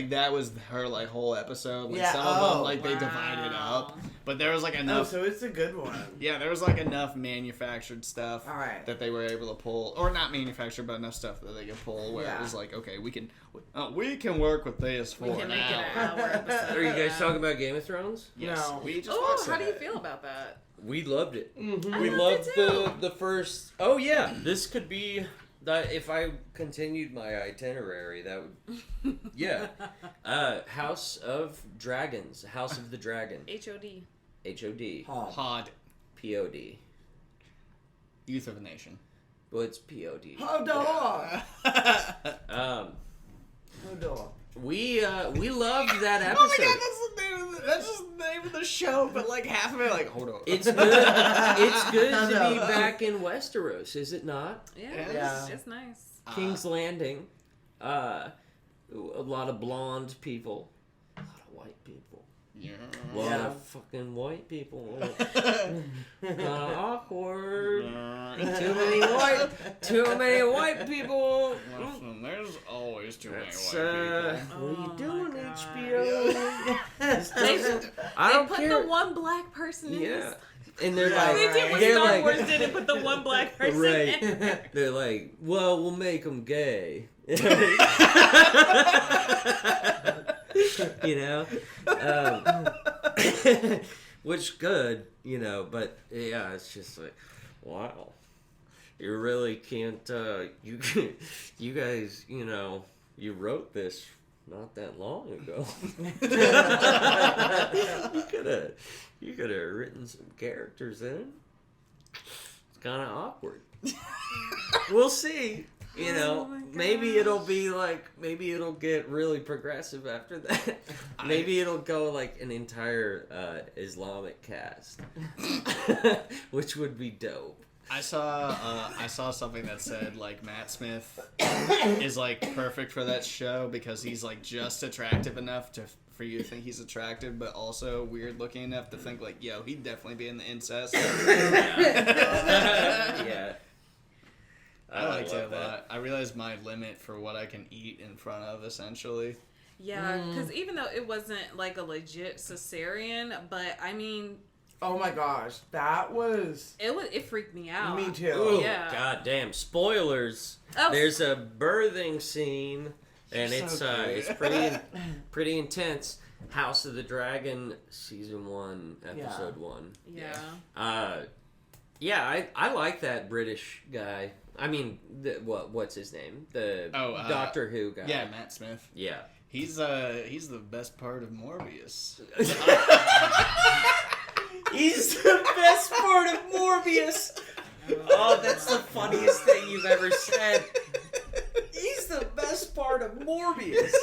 That was her whole episode. Yeah, Some of them they wow. divided up, but there was Oh, enough. so it's a good one. Yeah, there was enough manufactured stuff All right. that they were able to pull, or not manufactured, but enough stuff that they could pull where it was okay, we can work with this for We can make it an hour episode. Are you guys talking about Game of Thrones? Yes, No. we just Oh, watched how do you that. feel about that? We loved it. Mm-hmm. We I loved loved it the first. Oh yeah, this could be. If I continued my itinerary, that would. Yeah, House of Dragons, House of the Dragon, HOD. HOD, Pod, POD. Youth of a Nation. Well, it's POD. Hold on. Hold on. We loved that episode. Oh my god, that's just the name of the show, but half of it, hold on. It's good. It's good to No. be back in Westeros, is it not? Yeah, Yeah. it's nice. King's Landing. A lot of blonde people. A lot of white people. Yeah. A lot Yeah. of fucking white people. Kinda awkward. Too many white people. Listen, there's always too many That's, white what are you Oh doing, my God. HBO? I They don't put care. the one black person in Yeah. this. And they're Yeah, like, They did what they're Star like, Wars did and put the one black person in. right. They're like, well, we'll make them gay. Which good, but yeah, it's just wow, you really can't, you guys, you wrote this not that long ago. you could have written some characters in. It's kind of awkward. We'll see. You know, maybe it'll be like, maybe it'll get really progressive after that. Maybe it'll go like an entire Islamic cast, which would be dope. I saw something that said like Matt Smith is like perfect for that show because he's like just attractive enough for you to think he's attractive, but also weird looking enough to think like, yo, he'd definitely be in the incest. Yeah. I liked it a that. lot. I realized my limit for what I can eat in front of, essentially. Yeah, because even though it wasn't like a legit cesarean, but I mean, Oh my gosh, it freaked me out. me too. Ooh, Yeah. God damn. Spoilers. Oh. There's a birthing scene, and it's So cute. it's pretty intense. House of the Dragon, season 1, episode 1. Yeah. Yeah, I like that British guy. I mean, what's his name? The Doctor Who guy. Yeah, Matt Smith. Yeah. He's the best part of Morbius. He's the best part of Morbius. Oh, that's the funniest thing you've ever said. He's the best part of Morbius.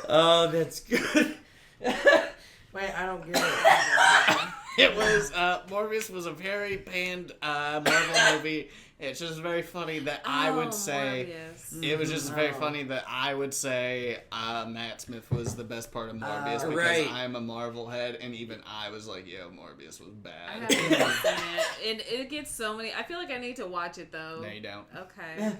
Oh, that's good. Wait, I don't get it. It was Morbius was a very panned Marvel movie. It's just very funny that I would say Morbius. it was just very funny that I would say Matt Smith was the best part of Morbius because Right. I'm a Marvel head, and even I was like, "Yo, Morbius was I bad." haven't even seen it. It gets so many. I feel like I need to watch it though. No, you don't. Okay.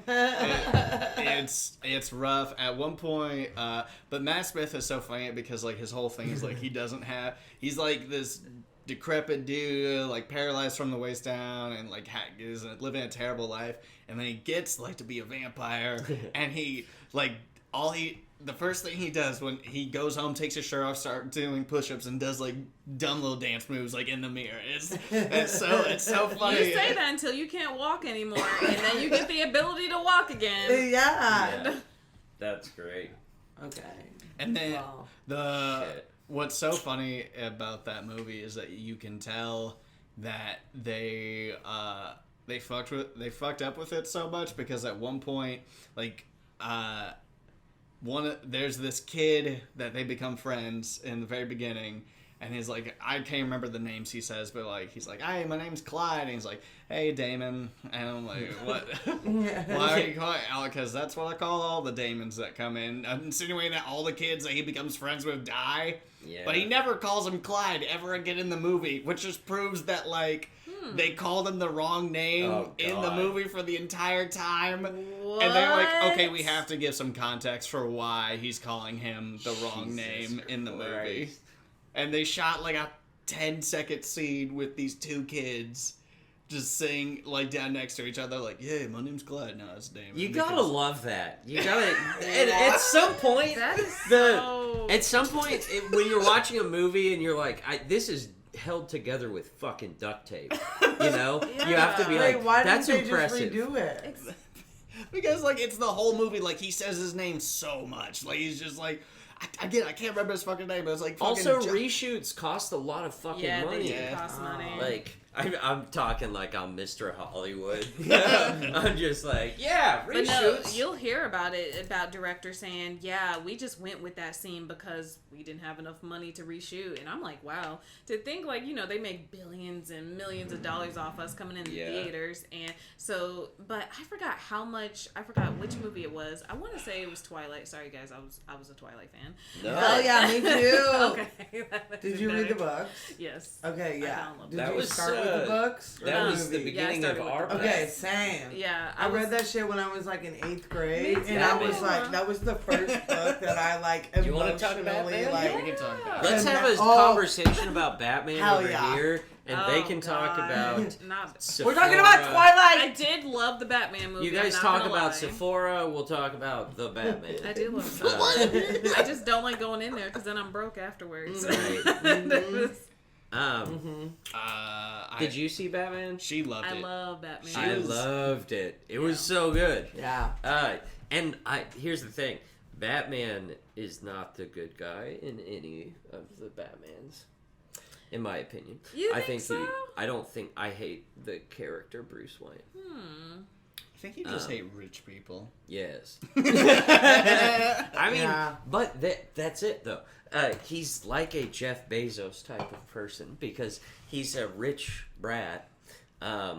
It's rough at one point, but Matt Smith is so funny because like his whole thing is like he's like this decrepit dude, like paralyzed from the waist down, and like is living a terrible life, and then he gets like to be a vampire, and he like the first thing he does when he goes home, takes his shirt off, starts doing push-ups, and does like dumb little dance moves like in the mirror. It's so funny. You say that until you can't walk anymore, and then you get the ability to walk again. Yeah. That's great. Okay. And then Wow. Shit. what's so funny about that movie is that you can tell that they fucked up with it so much because at one point, like, there's this kid that they become friends in the very beginning, and he's like, I can't remember the names he says, but like he's like, "Hey, my name's Clyde," and he's like, "Hey, Damon," and I'm like, "What? Why are you calling?" Because that's what I call all the Damons that come in, insinuating that all the kids that he becomes friends with die. Yeah. But he never calls him Clyde ever again in the movie, which just proves that like they called him the wrong name in the movie for the entire time. What? And they're like, okay, we have to give some context for why he's calling him the wrong Jesus name in the movie. Christ. And they shot like a 10-second scene with these two kids just sitting like down next to each other, like, "Yeah, my name's Clyde." No, it's Damon. You gotta love that. You gotta. At some point, That is so... At some point, when you're watching a movie and you're like, "This is held together with fucking duct tape," you know, you have to be Wait, like, why "That's didn't they impressive." just redo it? Because like it's the whole movie, like he says his name so much, like he's just like, I can't remember his fucking name, but it's like fucking Also, reshoots cost a lot of fucking Yeah, money. they do cost money. Like, I'm talking like I'm Mr. Hollywood. I'm just like, yeah, But no, reshoots. you'll hear about it, about directors saying, yeah, we just went with that scene because we didn't have enough money to reshoot. And I'm like, wow. To think, like, you know, they make billions and millions of dollars off us coming in the theaters. And so, but I forgot which movie it was. I want to say it was Twilight. Sorry, guys, I was a Twilight fan. No. Oh yeah, me too. Okay. that Did makes you it read the better. books? Yes. Okay, yeah. I downloaded Did That you was, start with the books? or That the was the movie? beginning started of with our the Okay, books. same. Yeah. I read that shit when I was like in 8th grade, Me and I too. was like, that was the first book that I like Do you wanna talk about emotionally Batman? like. We can talk about it. Let's have a Oh. conversation about Batman Hell over yeah. here, and they can talk God. about Not... Sephora. We're talking about Twilight. I did love the Batman movie. You guys I'm not talk gonna about lie. Sephora. We'll talk about the Batman. I do love Sephora. I just don't like going in there because then I'm broke afterwards. Right. I- Did you see Batman? She loved I it. love Batman. I loved it. It was so good. Yeah. And here's the thing: Batman is not the good guy in any of the Batmans, in my opinion. You I think so? I don't think I hate the character Bruce Wayne. I think you just hate rich people. Yes. I mean, Yeah. but that's it, though. He's like a Jeff Bezos type of person because he's a rich brat. Jeff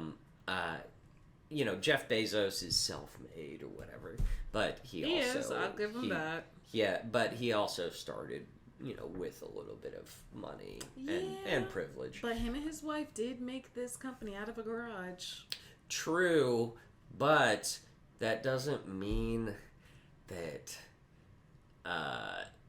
Bezos is self-made or whatever, but he also... is, I'll give him that. Yeah, but he also started, with a little bit of money and privilege. But him and his wife did make this company out of a garage. True, but that doesn't mean that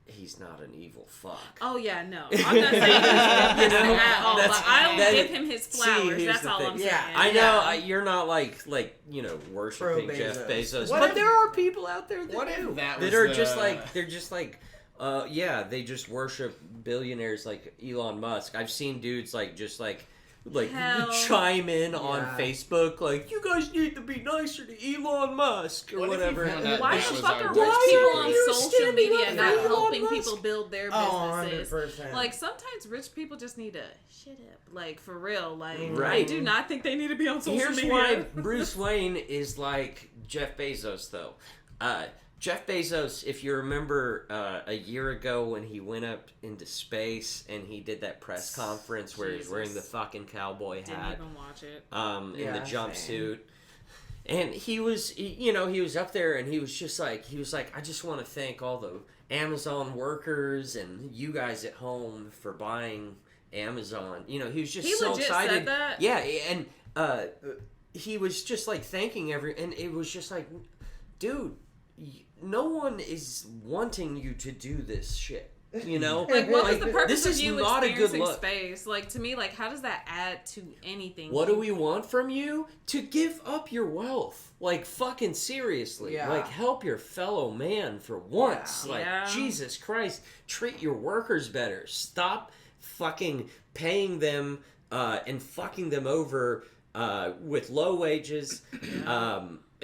he's not an evil fuck. Oh yeah, no, I'm not saying he's good at all, but I'll give him his flowers. here's That's the all thing. I'm saying. Yeah, I know you're not like worshiping Pro Jeff Bezos. Bezos, What but if- there are people out there that What if do. that that was are the- just like they just worship billionaires like Elon Musk. I've seen dudes Hell. chime in on Yeah. Facebook like, you guys need to be nicer to Elon Musk or What if you whatever. found out Why that the was fuck our are rich rich Why people are on you social standing media up not for Elon helping Musk? people build their Oh, businesses? 100%. Like, sometimes rich people just need to shut up. Like, for real. Like, I Right. do not think they need to be on social Here's media. why Bruce Wayne is like Jeff Bezos, though. Jeff Bezos, if you remember a year ago when he went up into space and he did that press conference where he's wearing the Jesus. fucking cowboy Didn't hat even watch it. in the Yeah, jumpsuit. And he was up there and he was like, I just want to thank all the Amazon workers and you guys at home for buying Amazon. He was just He so legit excited. said that? Yeah, and he was just like thanking and it was just like, dude, no one is wanting you to do this shit. Like, what was the purpose this of is you not a good experiencing look. space? Like, to me, like, how does that add to anything? What do we want from you? To give up your wealth. Like, fucking seriously. Yeah. Like, help your fellow man for once. Yeah. Like, Yeah. Jesus Christ. Treat your workers better. Stop fucking paying them and fucking them over with low wages.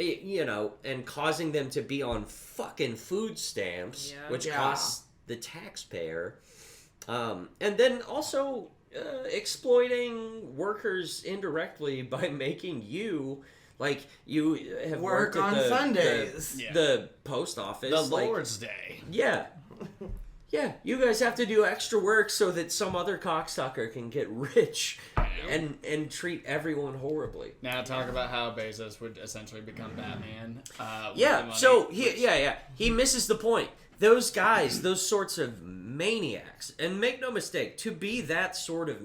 And causing them to be on fucking food stamps, Yeah. which Yeah. costs the taxpayer. And then also exploiting workers indirectly by making you, like, you have Work worked at on the, Sundays. the post office. The like, Lord's Day. Yeah. Yeah, you guys have to do extra work so that some other cocksucker can get rich and treat everyone horribly. Now talk about how Bezos would essentially become Batman. With the Yeah, money, so which- he misses the point. Those guys, those sorts of maniacs, and make no mistake, to be that sort of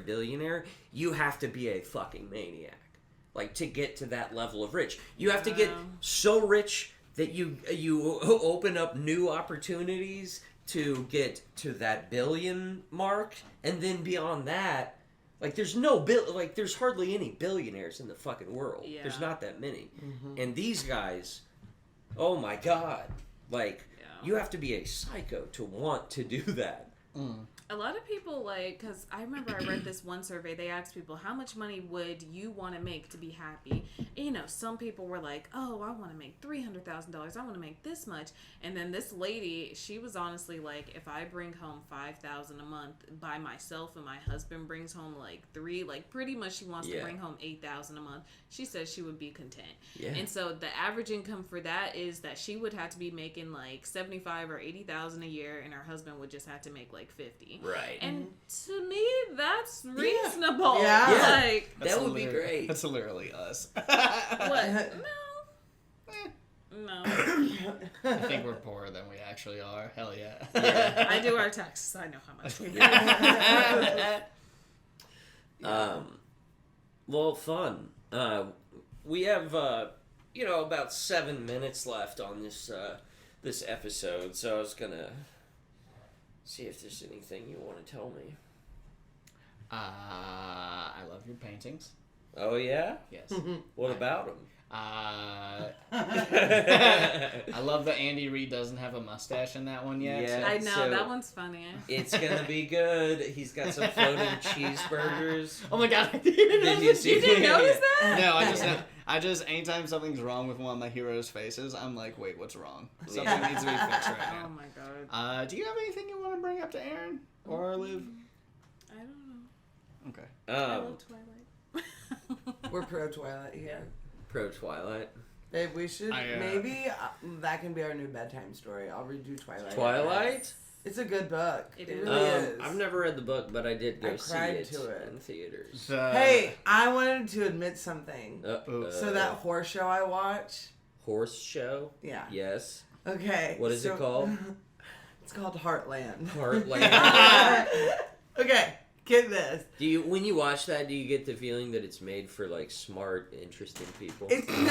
billionaire, you have to be a fucking maniac. Like, to get to that level of rich, you have to get so rich that you open up new opportunities to get to that billion mark, and then beyond that, like, there's there's hardly any billionaires in the fucking world. Yeah. There's not that many, and these guys, oh my god, like, you have to be a psycho to want to do that. A lot of people, like, because I remember I read this one survey, they asked people, how much money would you want to make to be happy? And, some people were like, oh, I want to make $300,000, I want to make this much. And then this lady, she was honestly like, if I bring home $5,000 a month by myself and my husband brings home like $3,000, like, pretty much she wants to bring home $8,000 a month, she says she would be content. Yeah. And so the average income for that is that she would have to be making like $75,000 or $80,000 a year, and her husband would just have to make like $50,000. Right. And to me, that's reasonable. Yeah. Yeah. Like, That would be great. That's literally us. what? No. I think we're poorer than we actually are. Hell yeah. I do our taxes. I know how much we make. Well, fun. We have about 7 minutes left on this episode, so I was gonna see if there's anything you want to tell me. I love your paintings. Oh yeah? Yes. What about them? I love that Andy Reid doesn't have a mustache in that one yet. Yeah. I know, So- that one's funny. It's gonna be good. He's got some floating cheeseburgers. Oh my god! Did you see? You didn't notice that? No, I just anytime something's wrong with one of my heroes' faces, I'm like, wait, what's wrong? Something needs to be fixed right Oh now. my god. Do you have anything you want to bring up to Aaron or Liv? I don't know. Okay. I love Twilight. We're pro Twilight here. pro Twilight. Babe, we should maybe that can be our new bedtime story. I'll read you Twilight. Twilight? It's a good book. It really is. I've never read the book, but I did go see it to it in theaters. Hey, I wanted to admit something. So that horse show I watch. Horse show? Yeah. Yes. Okay. What is it called? It's called Heartland. Heartland. Okay. Get this. When you watch that, do you get the feeling that it's made for like smart, interesting people? It's made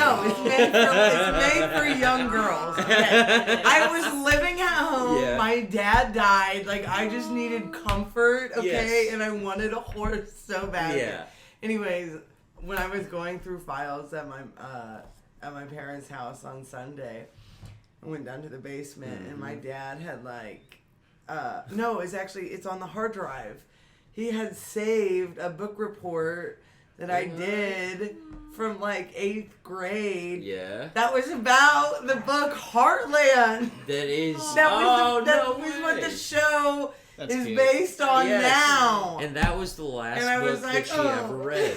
for young girls. Okay. I was living at home. Yeah. My dad died. Like I just needed comfort. Okay, and I wanted a horse so bad. Yeah. Anyways, when I was going through files at my parents' house on Sunday, I went down to the basement and my dad had like, no, it's on the hard drive. He had saved a book report that I did from like 8th grade. Yeah. That was about the book Heartland. That is. That was what the show is based on now. And that was the last book like, that she ever read.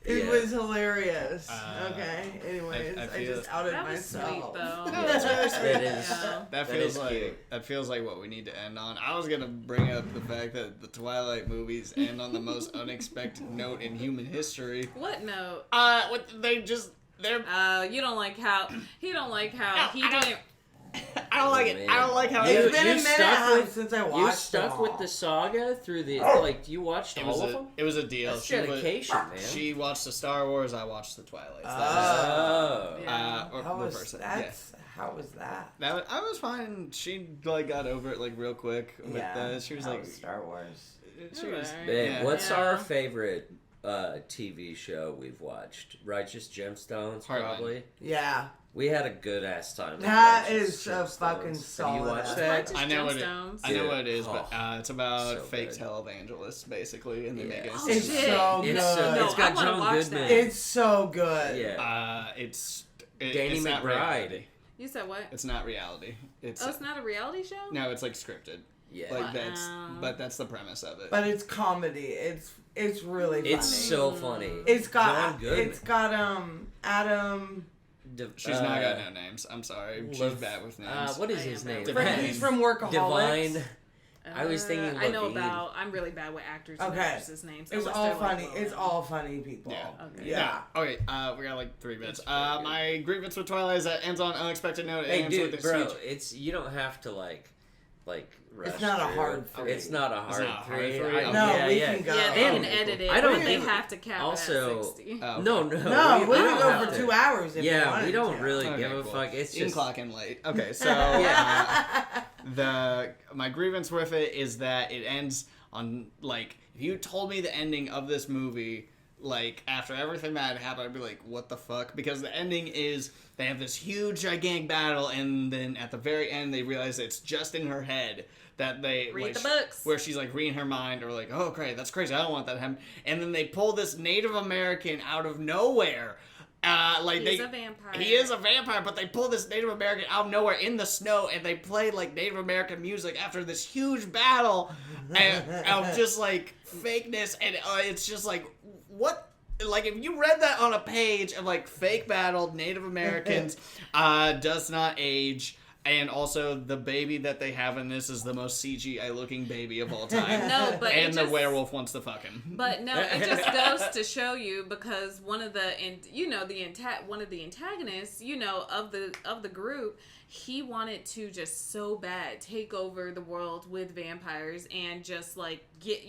It was hilarious. Okay. Anyways, I just outed that was myself. sweet, though. No, that's really sweet. That feels like what we need to end on. I was gonna bring up the fact that the Twilight movies end on the most unexpected note in human history. What note? They're. You don't like how he don't like how he didn't. I don't like it. I don't like how it's been a minute since I watched. You stuck with the saga through the you watched all of them. It was a deal. That's dedication, man. She watched the Star Wars. I watched the Twilight. How was that? I was fine. She got over it real quick with that. She was like Star Wars. She was. What's our favorite TV show we've watched? Righteous Gemstones, probably. Yeah. We had a good ass time. That is a fucking solid. Have you watched that? I know what it is, but it's about fake televangelists basically, and they make it. It's so good. It's got John Goodman. It's so good. Yeah. Danny it's McBride. You said what? It's not reality. It's not a reality show. No, it's scripted. Yeah. But that's the premise of it. But it's comedy. It's really funny. It's so funny. It's got John Goodman. It's got Adam. She's not got no names. I'm sorry. She's bad with names. What is his name? He's from Workaholics. Divine. I was thinking. I know about. I'm really bad with actors and actresses' names. It's all funny. It's all funny people. Yeah. Okay. Yeah. Okay. We got 3 minutes. My grievance with Twilight is that ends on an unexpected note. Hey, dude, bro, you don't have to like rush. It's not a hard 3. It's not a hard 3. We can go. Yeah, they can edit it. I don't think they have to cap also, at 60. No, we can go for 2 hours if we we don't really give a fuck. It's you just can clock in late. Okay, so my grievance with it is that it ends on if you told me the ending of this movie after everything that had happened, I'd be like, what the fuck? Because the ending is they have this huge gigantic battle, and then at the very end they realize it's just in her head that they read the books where she's reading her mind, or oh great, that's crazy, I don't want that to happen. And then they pull this Native American out of nowhere. He's a vampire. He is a vampire, but they pull this Native American out of nowhere in the snow, and they play Native American music after this huge battle of just fakeness, and it's just what? If you read that on a page of fake battle Native Americans, does not age. And also, the baby that they have in this is the most CGI-looking baby of all time. No, but the werewolf wants to fuck him. But no, it just goes to show you, because one of the antagonists, of the group, he wanted to just so bad take over the world with vampires and just get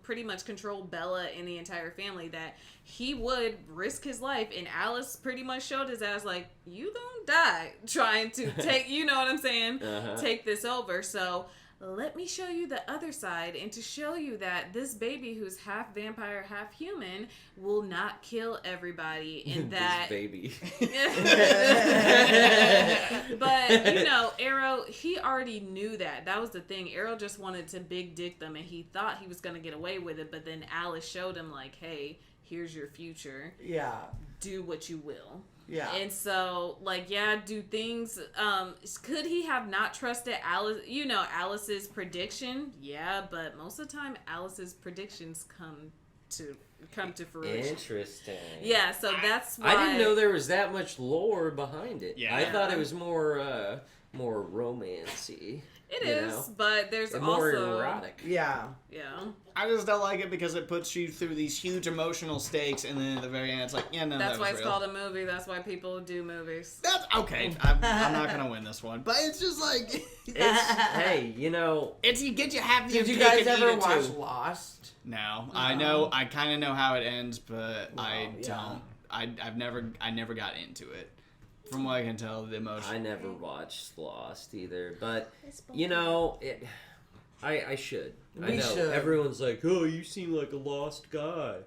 pretty much control Bella and the entire family, that he would risk his life, and Alice pretty much showed his ass you gonna die trying to take what I'm saying, take this over. So let me show you the other side, and to show you that this baby who's half vampire, half human, will not kill everybody, and that this baby. But Arrow, he already knew that. That was the thing. Arrow just wanted to big dick them, and he thought he was gonna get away with it. But then Alice showed him hey, here's your future. Yeah. Do what you will. Yeah. And so, do things, could he have not trusted Alice, Alice's prediction? Yeah, but most of the time, Alice's predictions come to come to fruition. Interesting. Yeah, so that's why I didn't know there was that much lore behind it. Yeah. I thought it was more romancy. it you is, know? but there's And also more erotic. Yeah. Yeah. I just don't like it because it puts you through these huge emotional stakes, and then at the very end, it's like, yeah, no, That's that why was it's real. called a movie. That's why people do movies. That's okay. I'm not gonna win this one, but it's just like Hey, you know, it's you get you have Did to you take guys and ever eat it watch too. Lost? No, I know. I kind of know how it ends, but I yeah. don't. I never got into it. From what I can tell, the emotion. I never watched Lost either, but you know, I should. I We know should. everyone's like, "Oh, you seem like a lost guy."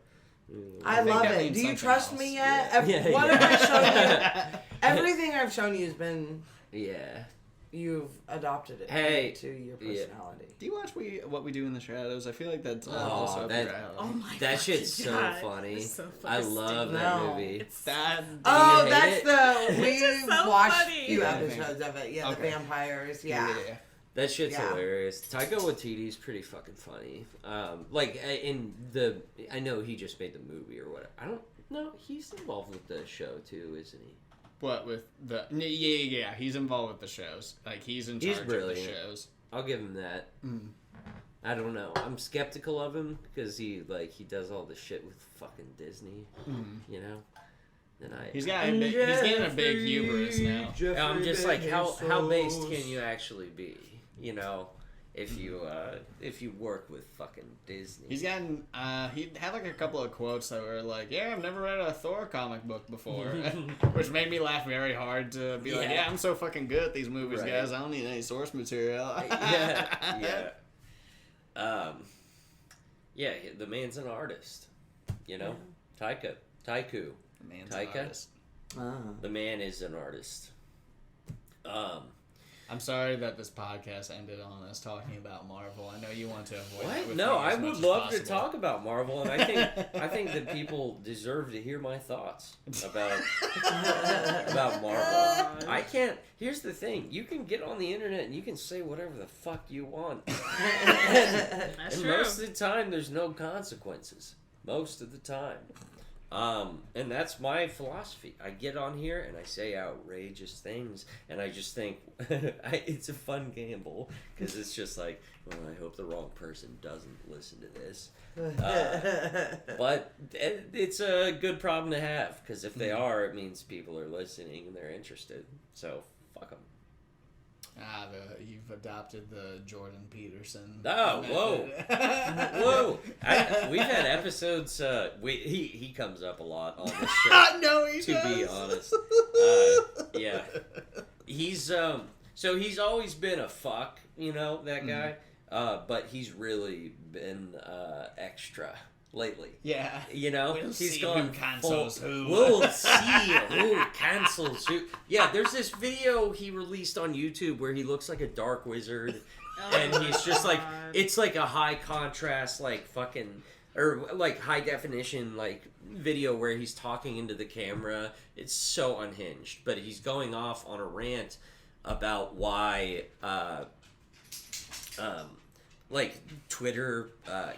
I think love that it. means Do you something trust else. me yet? Yeah. What Yeah. have I shown you? Everything I've shown you has been Yeah. you've adopted it Hey. to your Yeah. personality. Do you watch What We Do in the Shadows? I feel like that's Oh, also up that- your alley. Oh my god. That shit's so God. funny. It's so I fucking love stupid. that No. movie. It's That. Oh, hate that's it? the we just so watched funny. a few Yeah. episodes of it. Yeah, Okay. the vampires. Yeah. That shit's Yeah. hilarious. Taika Waititi's pretty fucking funny. I know he just made the movie or whatever. I don't know. He's involved with the show too, isn't he? What with the? Yeah. He's involved with the shows. Like he's in He's charge of the brilliant. shows. I'll give him that. Mm. I don't know. I'm skeptical of him because he does all the shit with fucking Disney, you know. And He's getting a big hubris now. I'm just like, how based can you actually be? You know, if you work with fucking Disney. He's gotten. He had like a couple of quotes that were like, "Yeah, I've never read a Thor comic book before," which made me laugh very hard to be like, Yeah. "Yeah, I'm so fucking good at these movies, Right. guys. I don't need any source material." yeah. Yeah, the man's an artist. You know, Taiku. The man's Taika? an artist. The man is an artist. I'm sorry that this podcast ended on us talking about Marvel. I know you want to avoid it. What? with No, me as I much would as love to possible. talk about Marvel, and I think that people deserve to hear my thoughts about Marvel. I can't. Here's the thing: you can get on the internet and you can say whatever the fuck you want, That's and true. most of the time there's no consequences. Most of the time. And that's my philosophy. I get on here and I say outrageous things, and I just think it's a fun gamble because it's just like, well, I hope the wrong person doesn't listen to this. But it's a good problem to have because if they are, it means people are listening and they're interested. So fuck them. You've adopted the Jordan Peterson. Oh, method. Whoa! We've had episodes. He comes up a lot on this show. No, he To does. be honest, yeah, he's so he's always been a fuck, you know, that guy. But he's really been extra lately. Yeah. You know, We'll he's see gone who cancels full, who. We'll see who cancels who. Yeah, there's this video he released on YouTube where he looks like a dark wizard, and he's just like, it's like a high contrast, like fucking, or like high definition, like video where he's talking into the camera. It's so unhinged, but he's going off on a rant about why, like Twitter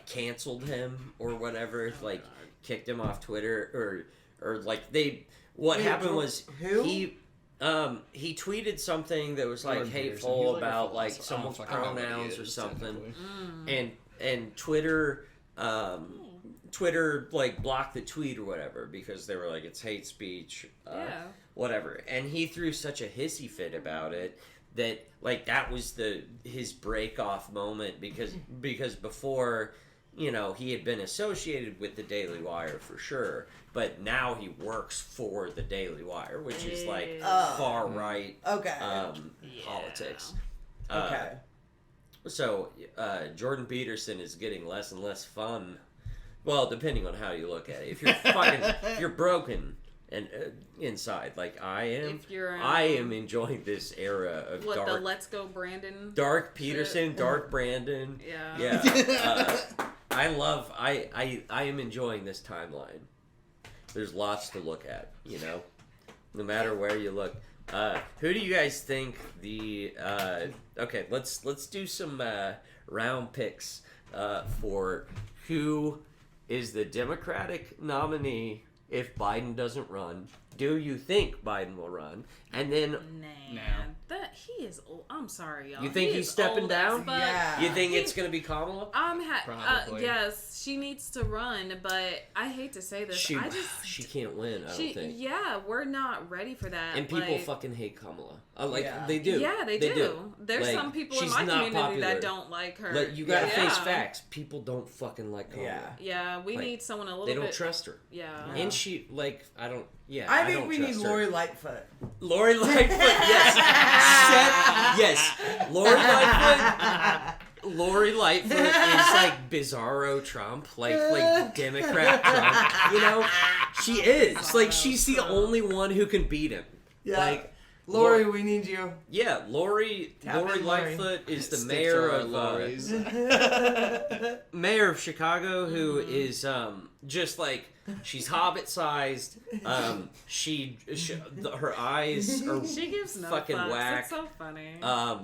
canceled him or whatever, like kicked him off Twitter, or like they. What Wait, happened was who? he tweeted something that was like Jordan Peterson. hateful He's like a about like philosopher. someone's I don't fucking know what he pronouns or is, something, technically. and Twitter. Twitter like blocked the tweet or whatever because they were like it's hate speech, whatever, and he threw such a hissy fit about it that like that was his break off moment because before, you know, he had been associated with the Daily Wire for sure, but now he works for the Daily Wire, which is like far right politics. Okay. So Jordan Peterson is getting less and less fun. Well, depending on how you look at it. If you're if you're broken and inside, like I am, If you're, I am enjoying this era of What, the dark, Let's Go Brandon? dark Peterson, shit? dark Brandon. Yeah. Yeah. I am enjoying this timeline. There's lots to look at, you know, no matter where you look. Who do you guys think the? Okay, let's do some round picks for who is the Democratic nominee if Biden doesn't run? Do you think Biden will run? And then... Nah. That he is old. I'm sorry, y'all. You think he's stepping down? Yeah. You think it's going to be Kamala? Probably. Yes, she needs to run, but I hate to say this. She can't win, I don't think. Yeah, we're not ready for that. And people fucking hate Kamala. Yeah. They do. Yeah, they do. There's Like, some people in she's my not community popular. that don't like her. Like, you gotta face facts. People don't fucking like Kamala. Yeah. Yeah, we Like, need someone a little They bit. don't trust her. Yeah. And she, like, I don't I think don't we need trust her. Lori Lightfoot. Lori Lightfoot, yes. Yes. Lori Lightfoot is like bizarro Trump, like Democrat Trump. You know, she is. Like, she's the only one who can beat him. Yeah. Like, Lori, we need you. yeah, Lori Lightfoot is the mayor of mayor of Chicago, who is just like, she's hobbit-sized. Her eyes are She gives no fucking fucks. whack. It's so funny. I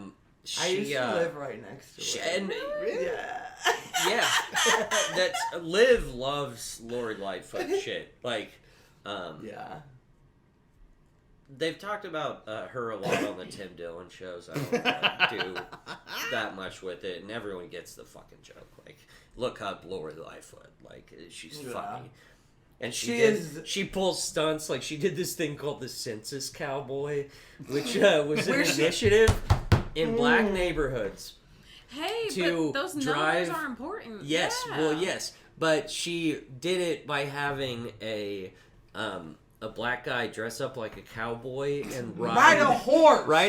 used to live right next to her. and Yeah. that's Liv loves Lori Lightfoot shit. Like, Yeah. they've talked about her a lot on the Tim Dillon shows. I don't do that much with it, and everyone gets the fucking joke. Like, look up Lori Lightfoot. Like, she's funny. And she pulls stunts. Like, she did this thing called the Census Cowboy, which was an initiative in black neighborhoods. Hey, to but those drive- numbers are important. Yes, Yeah. well, yes. But she did it by having a black guy dress up like a cowboy and Ride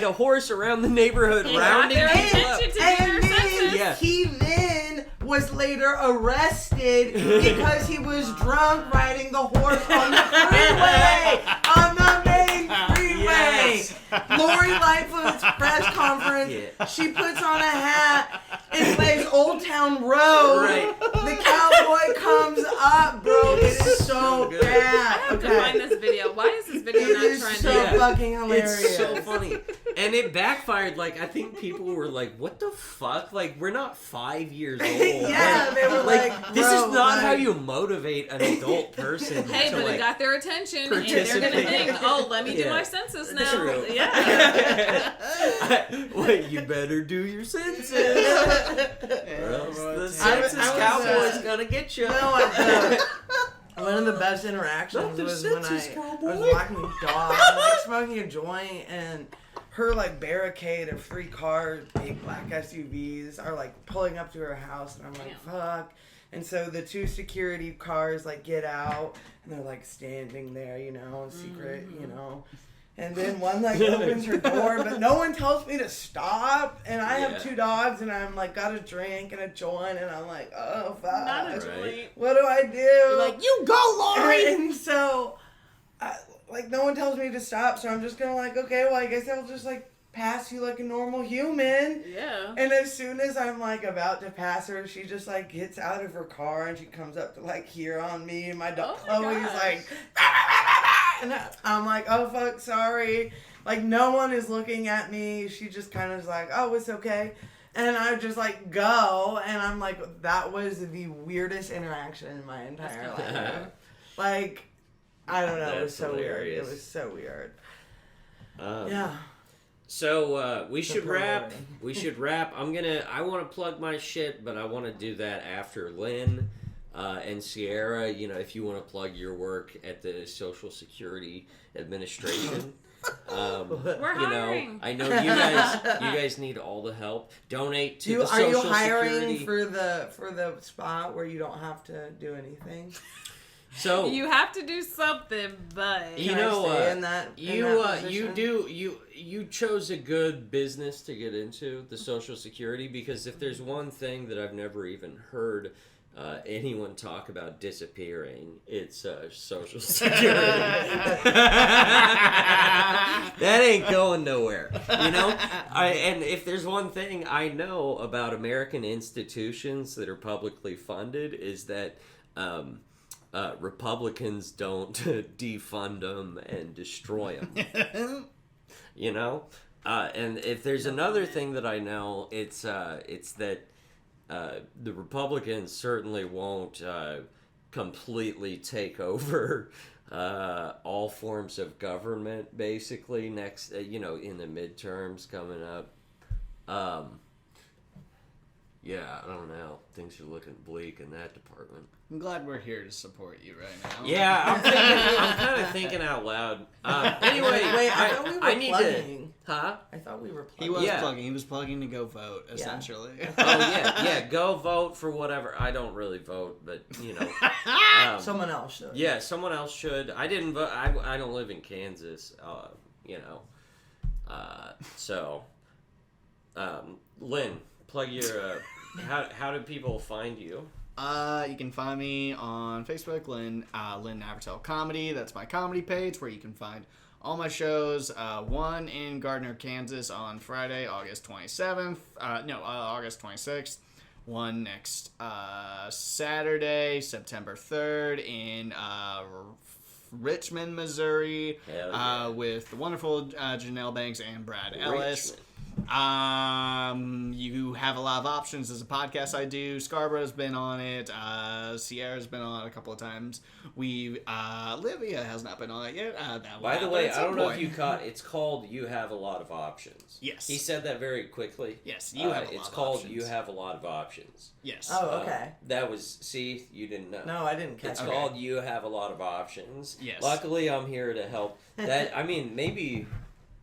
a horse around the neighborhood, He rounding got their people up. attention to do And their then census. Yeah. he then was later arrested because he was drunk riding the horse on the freeway. On the main freeway. Yes. Lori Lightfoot's press conference. Yeah. She puts on a hat and plays Old Town Road. Right. The cowboy comes up, bro. It is so good. I bad. have to find this video. Why is this video It not is trending? so Yeah. fucking hilarious. It's so funny. And it backfired. Like, I think people were like, what the fuck? Like, we're not 5 years old. Yeah, they were like, this bro, is not like- how you motivate an adult person Hey, to, but like, it got their attention, and they're gonna participate. think, "Oh, let me do Yeah. my census now." True. Yeah. Wait, you better do your census. Or else the census I was, cowboy's gonna get you. One of the best interactions Not the was when I census was cowboy. walking the dog, and, like, smoking a joint, and her like barricade of 3 cars, big black SUVs, are like pulling up to her house, and I'm like, Damn. fuck. And so the 2 security cars like get out, and they're like standing there, you know, in secret, you know. And then one like opens her door, but no one tells me to stop. And I have 2 dogs, and I'm like got a drink and a joint, and I'm like, oh fuck, Not a Right. joint. what do I do? You're like, you go, Lori! And so, like, no one tells me to stop, so I'm just gonna like, okay, well, I guess I'll just like pass you like a normal human. Yeah. And as soon as I'm like about to pass her, she just like gets out of her car and she comes up to like here on me, and my dog Oh my Chloe's gosh. like, and I'm like, oh fuck, sorry. Like, no one is looking at me. She just kind of is like, oh, it's okay. And I just like go, and I'm like, that was the weirdest interaction in my entire life. Like, I don't know. It was That's so hilarious. weird. It was so weird. Um, Yeah. So we should wrap. priority. We should wrap. I want to plug my shit, but I want to do that after Lynn and Sierra. You know, if you want to plug your work at the Social Security Administration. We're You know, hiring. I know you guys need all the help. Donate to the Are Social you hiring Security. for the spot where you don't have to do anything? So You have to do something, but You Can I know, stay in that position? you chose a good business to get into, the Social Security, because if there's one thing that I've never even heard anyone talk about disappearing, it's Social Security. That ain't going nowhere, you know. And if there's one thing I know about American institutions that are publicly funded, is that Republicans don't defund them and destroy them. You know, and if there's another thing that I know, it's that the Republicans certainly won't completely take over all forms of government, basically, next, in the midterms coming up. Yeah, I don't know. Things are looking bleak in that department. I'm glad we're here to support you right now. Yeah, I'm kind of thinking out loud. Anyway, Wait, I thought we were need plugging. Huh? I thought we were plugging. He was Yeah. plugging. He was plugging to go vote, essentially. Oh yeah, go vote for whatever. I don't really vote, but Someone else should. Yeah, someone else should. I didn't vote. I don't live in Kansas. So, Lynn, plug your. How do people find you? You can find me on Facebook, Lynn Navratil Comedy. That's my comedy page where you can find all my shows. One in Gardner, Kansas on Friday, August 27th. August 26th. One next Saturday, September 3rd in Richmond, Missouri, Hell yeah. with the wonderful Janelle Banks and Brad Ellis. Richmond. You have a lot of options. There's a podcast I do. Scarborough's been on it. Sierra's been on it a couple of times. Livia has not been on it yet. By the way, I don't know if you caught. It's called "You Have a Lot of Options." Yes. He said that very quickly. Yes, you have a lot It's of called options. "You Have a Lot of Options." Yes. Oh, okay. That was. See, you didn't know. No, I didn't catch It's it. called "You Have a Lot of Options." Yes. Luckily, I'm here to help. Maybe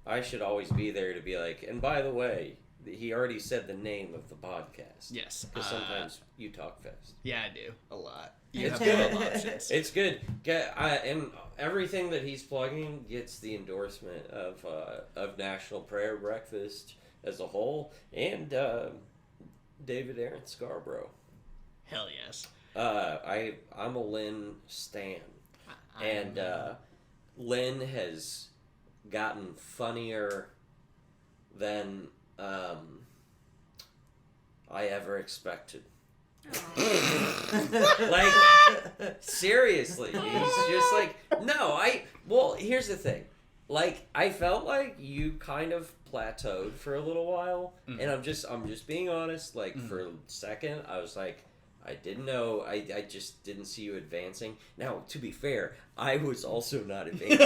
I should always be there to be like. And by the way, he already said the name of the podcast. Yes. Because sometimes you talk fast. Yeah, I do. A lot. You It's have good. a lot of options. It's good. And everything that he's plugging gets the endorsement of National Prayer Breakfast as a whole, and David Aaron Scarborough. Hell yes. I'm a Lynn stan, and Lynn has gotten funnier than I ever expected. Like, seriously, he's just like, well, here's the thing. Like, I felt like you kind of plateaued for a little while, and I'm just being honest. Like, for a second, I was like, I didn't know. I just didn't see you advancing. Now, to be fair, I was also not advancing.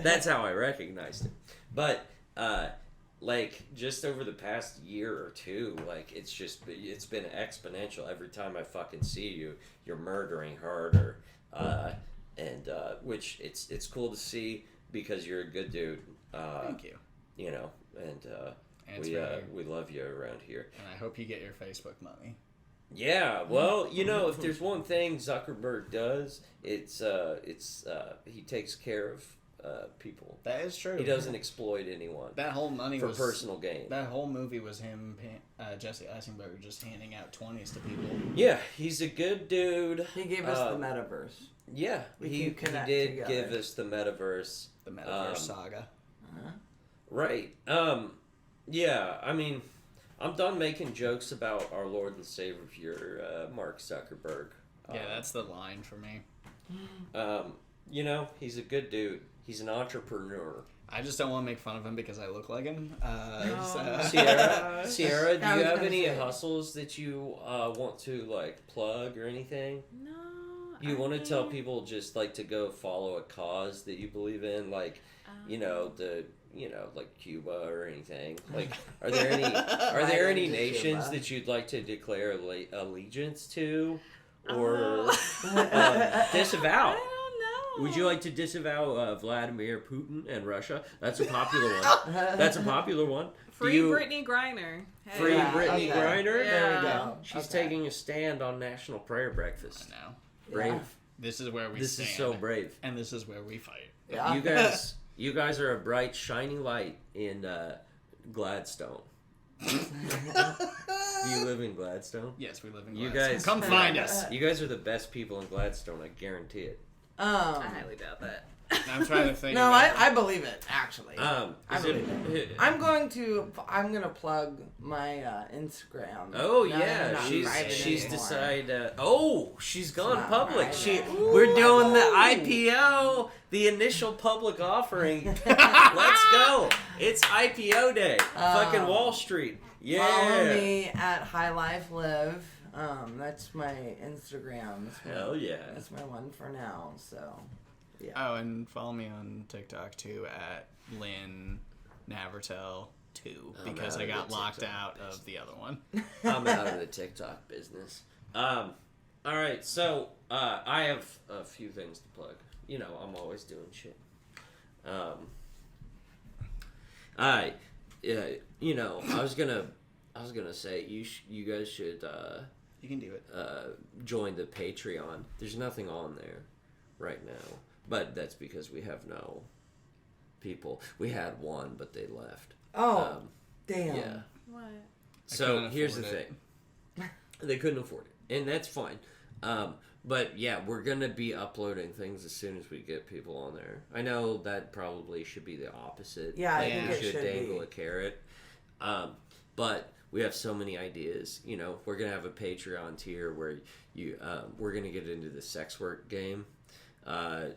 That's how I recognized it. But, like, just over the past year or two, like, it's been exponential. Every time I fucking see you, you're murdering harder. Which it's cool to see because you're a good dude. Thank you. We love you around here. And I hope you get your Facebook money. Yeah, well, if there's one thing Zuckerberg does, it's he takes care of people. That is true. He doesn't exploit anyone. That whole money for was personal gain. That whole movie was him, Jesse Eisenberg, just handing out 20s to people. Yeah, he's a good dude. He gave us the metaverse. Yeah, he can did connect give together. us the metaverse. The metaverse saga. Right. Yeah, I mean, I'm done making jokes about our Lord and Savior, Mark Zuckerberg. Yeah, that's the line for me. He's a good dude. He's an entrepreneur. I just don't want to make fun of him because I look like him. Sierra, do I you was have gonna any say. hustles that you want to like plug or anything? No. You want to tell people just like to go follow a cause that you believe in, like like Cuba or anything. Like, are there any to nations Cuba. that you'd like to declare allegiance to, or disavow? I don't know. Would you like to disavow Vladimir Putin and Russia? That's a popular one. That's a popular one. Free Brittany Griner. Hey. Free Yeah, Brittany okay. Griner? Yeah. There we go. She's Okay. taking a stand on National Prayer Breakfast. I know. Brave. Yeah. This is where we This stand. is so brave. And this is where we fight. Yeah. You guys are a bright, shining light in Gladstone. Do you live in Gladstone? Yes, we live in You Gladstone. guys Come find us. You guys are the best people in Gladstone. I guarantee it. I highly doubt that. I'm trying to think. No, about I believe it, actually. I believe I'm gonna plug my Instagram. Oh Now that yeah, I'm not private she's anymore. decided. She's gone not public. private. We're doing the IPO, the initial public offering. Let's go! It's IPO day. Fucking Wall Street. Yeah. Follow me at High Life Live That's my Instagram. Hell yeah. That's my one for now. So, yeah. Oh, and follow me on TikTok too at Lynn navratil 2 because I got locked out of the other one. I'm out of the TikTok business. All right, so I have a few things to plug. You know, I'm always doing shit. You know, I was gonna say you guys should You can do it. join the Patreon. There's nothing on there right now, but that's because we have no people. We had one, but they left. Oh, damn. Yeah. What? So here's the thing. They couldn't afford it, and that's fine. But yeah, we're gonna be uploading things as soon as we get people on there. I know that probably should be the opposite. Yeah, I like, think you it should dangle be. a carrot. But we have so many ideas. You know, we're gonna have a Patreon tier where we're gonna get into the sex work game.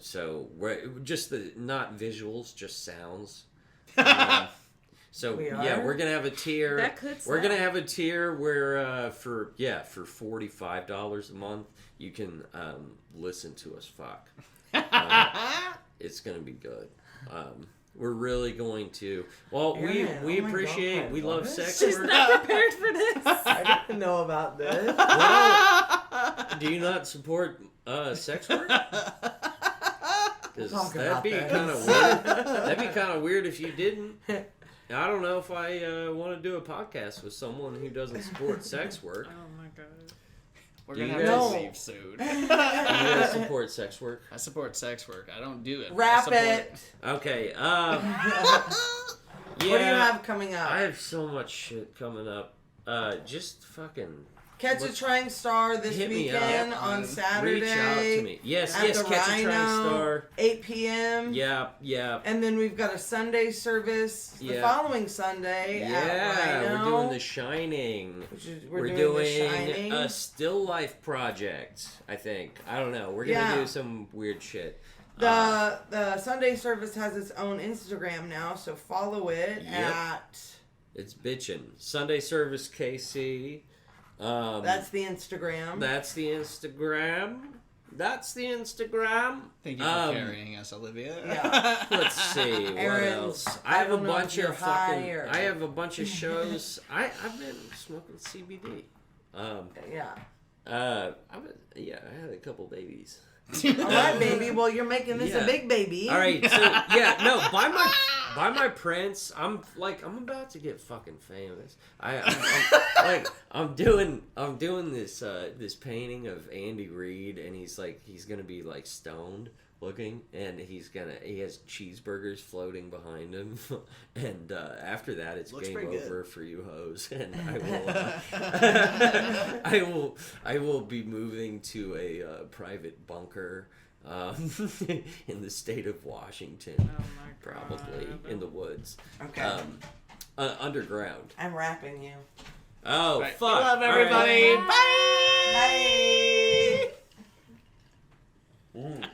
So we're just not visuals, just sounds. So we're gonna have a tier. That could We're sell. gonna have a tier where for $45 a month you can listen to us fuck. It's gonna be good. We're really going to. Well, Aaron, we oh my appreciate. God, we love what? sex She's work. not prepared for this. I didn't know about this. Well, do you not support sex work? Because Talk that'd about be this. kind of weird. That'd be kind of weird if you didn't. I don't know if I want to do a podcast with someone who doesn't support sex work. Oh my god. We're Do gonna you have guys- to leave soon. Do you guys support sex work? I support sex work. I don't do it. but I Wrap support it. Okay. What do you have coming up? I have so much shit coming up. Just fucking Catch a Trying Star this Hit me weekend up. on Saturday. reach out to me. Yes, at yes. the Catch a Trying Rhino, Star. 8 p.m. Yeah. And then we've got a Sunday service the Yeah. following Sunday at Yeah, Rhino. we're doing The Shining. Which is, We're The doing Shining. a still life project, I think. I don't know. We're going to Yeah. do some weird shit. The Sunday service has its own Instagram now, so follow it Yep. at... It's bitchin'. Sunday Service KC. That's the Instagram. That's the Instagram. Thank you for carrying us, Olivia. Yeah. Let's see what Aaron, else. I I have a don't know bunch if you're of fucking. high or- I have a bunch of shows. I've been smoking CBD. Yeah. I had a couple babies. All right, baby. Well, you're making this Yeah. a big baby. All right, so no, buy my prints. I'm about to get fucking famous. I'm doing this painting of Andy Reid, and he's gonna be like stoned looking, and he has cheeseburgers floating behind him, and after that it's Looks game pretty good. over for you hoes, and I will be moving to a private bunker in the state of Washington, Oh my god. probably in the woods, Okay. underground. I'm rapping you. Oh Right. fuck! Love All right. everybody. Bye. Mm.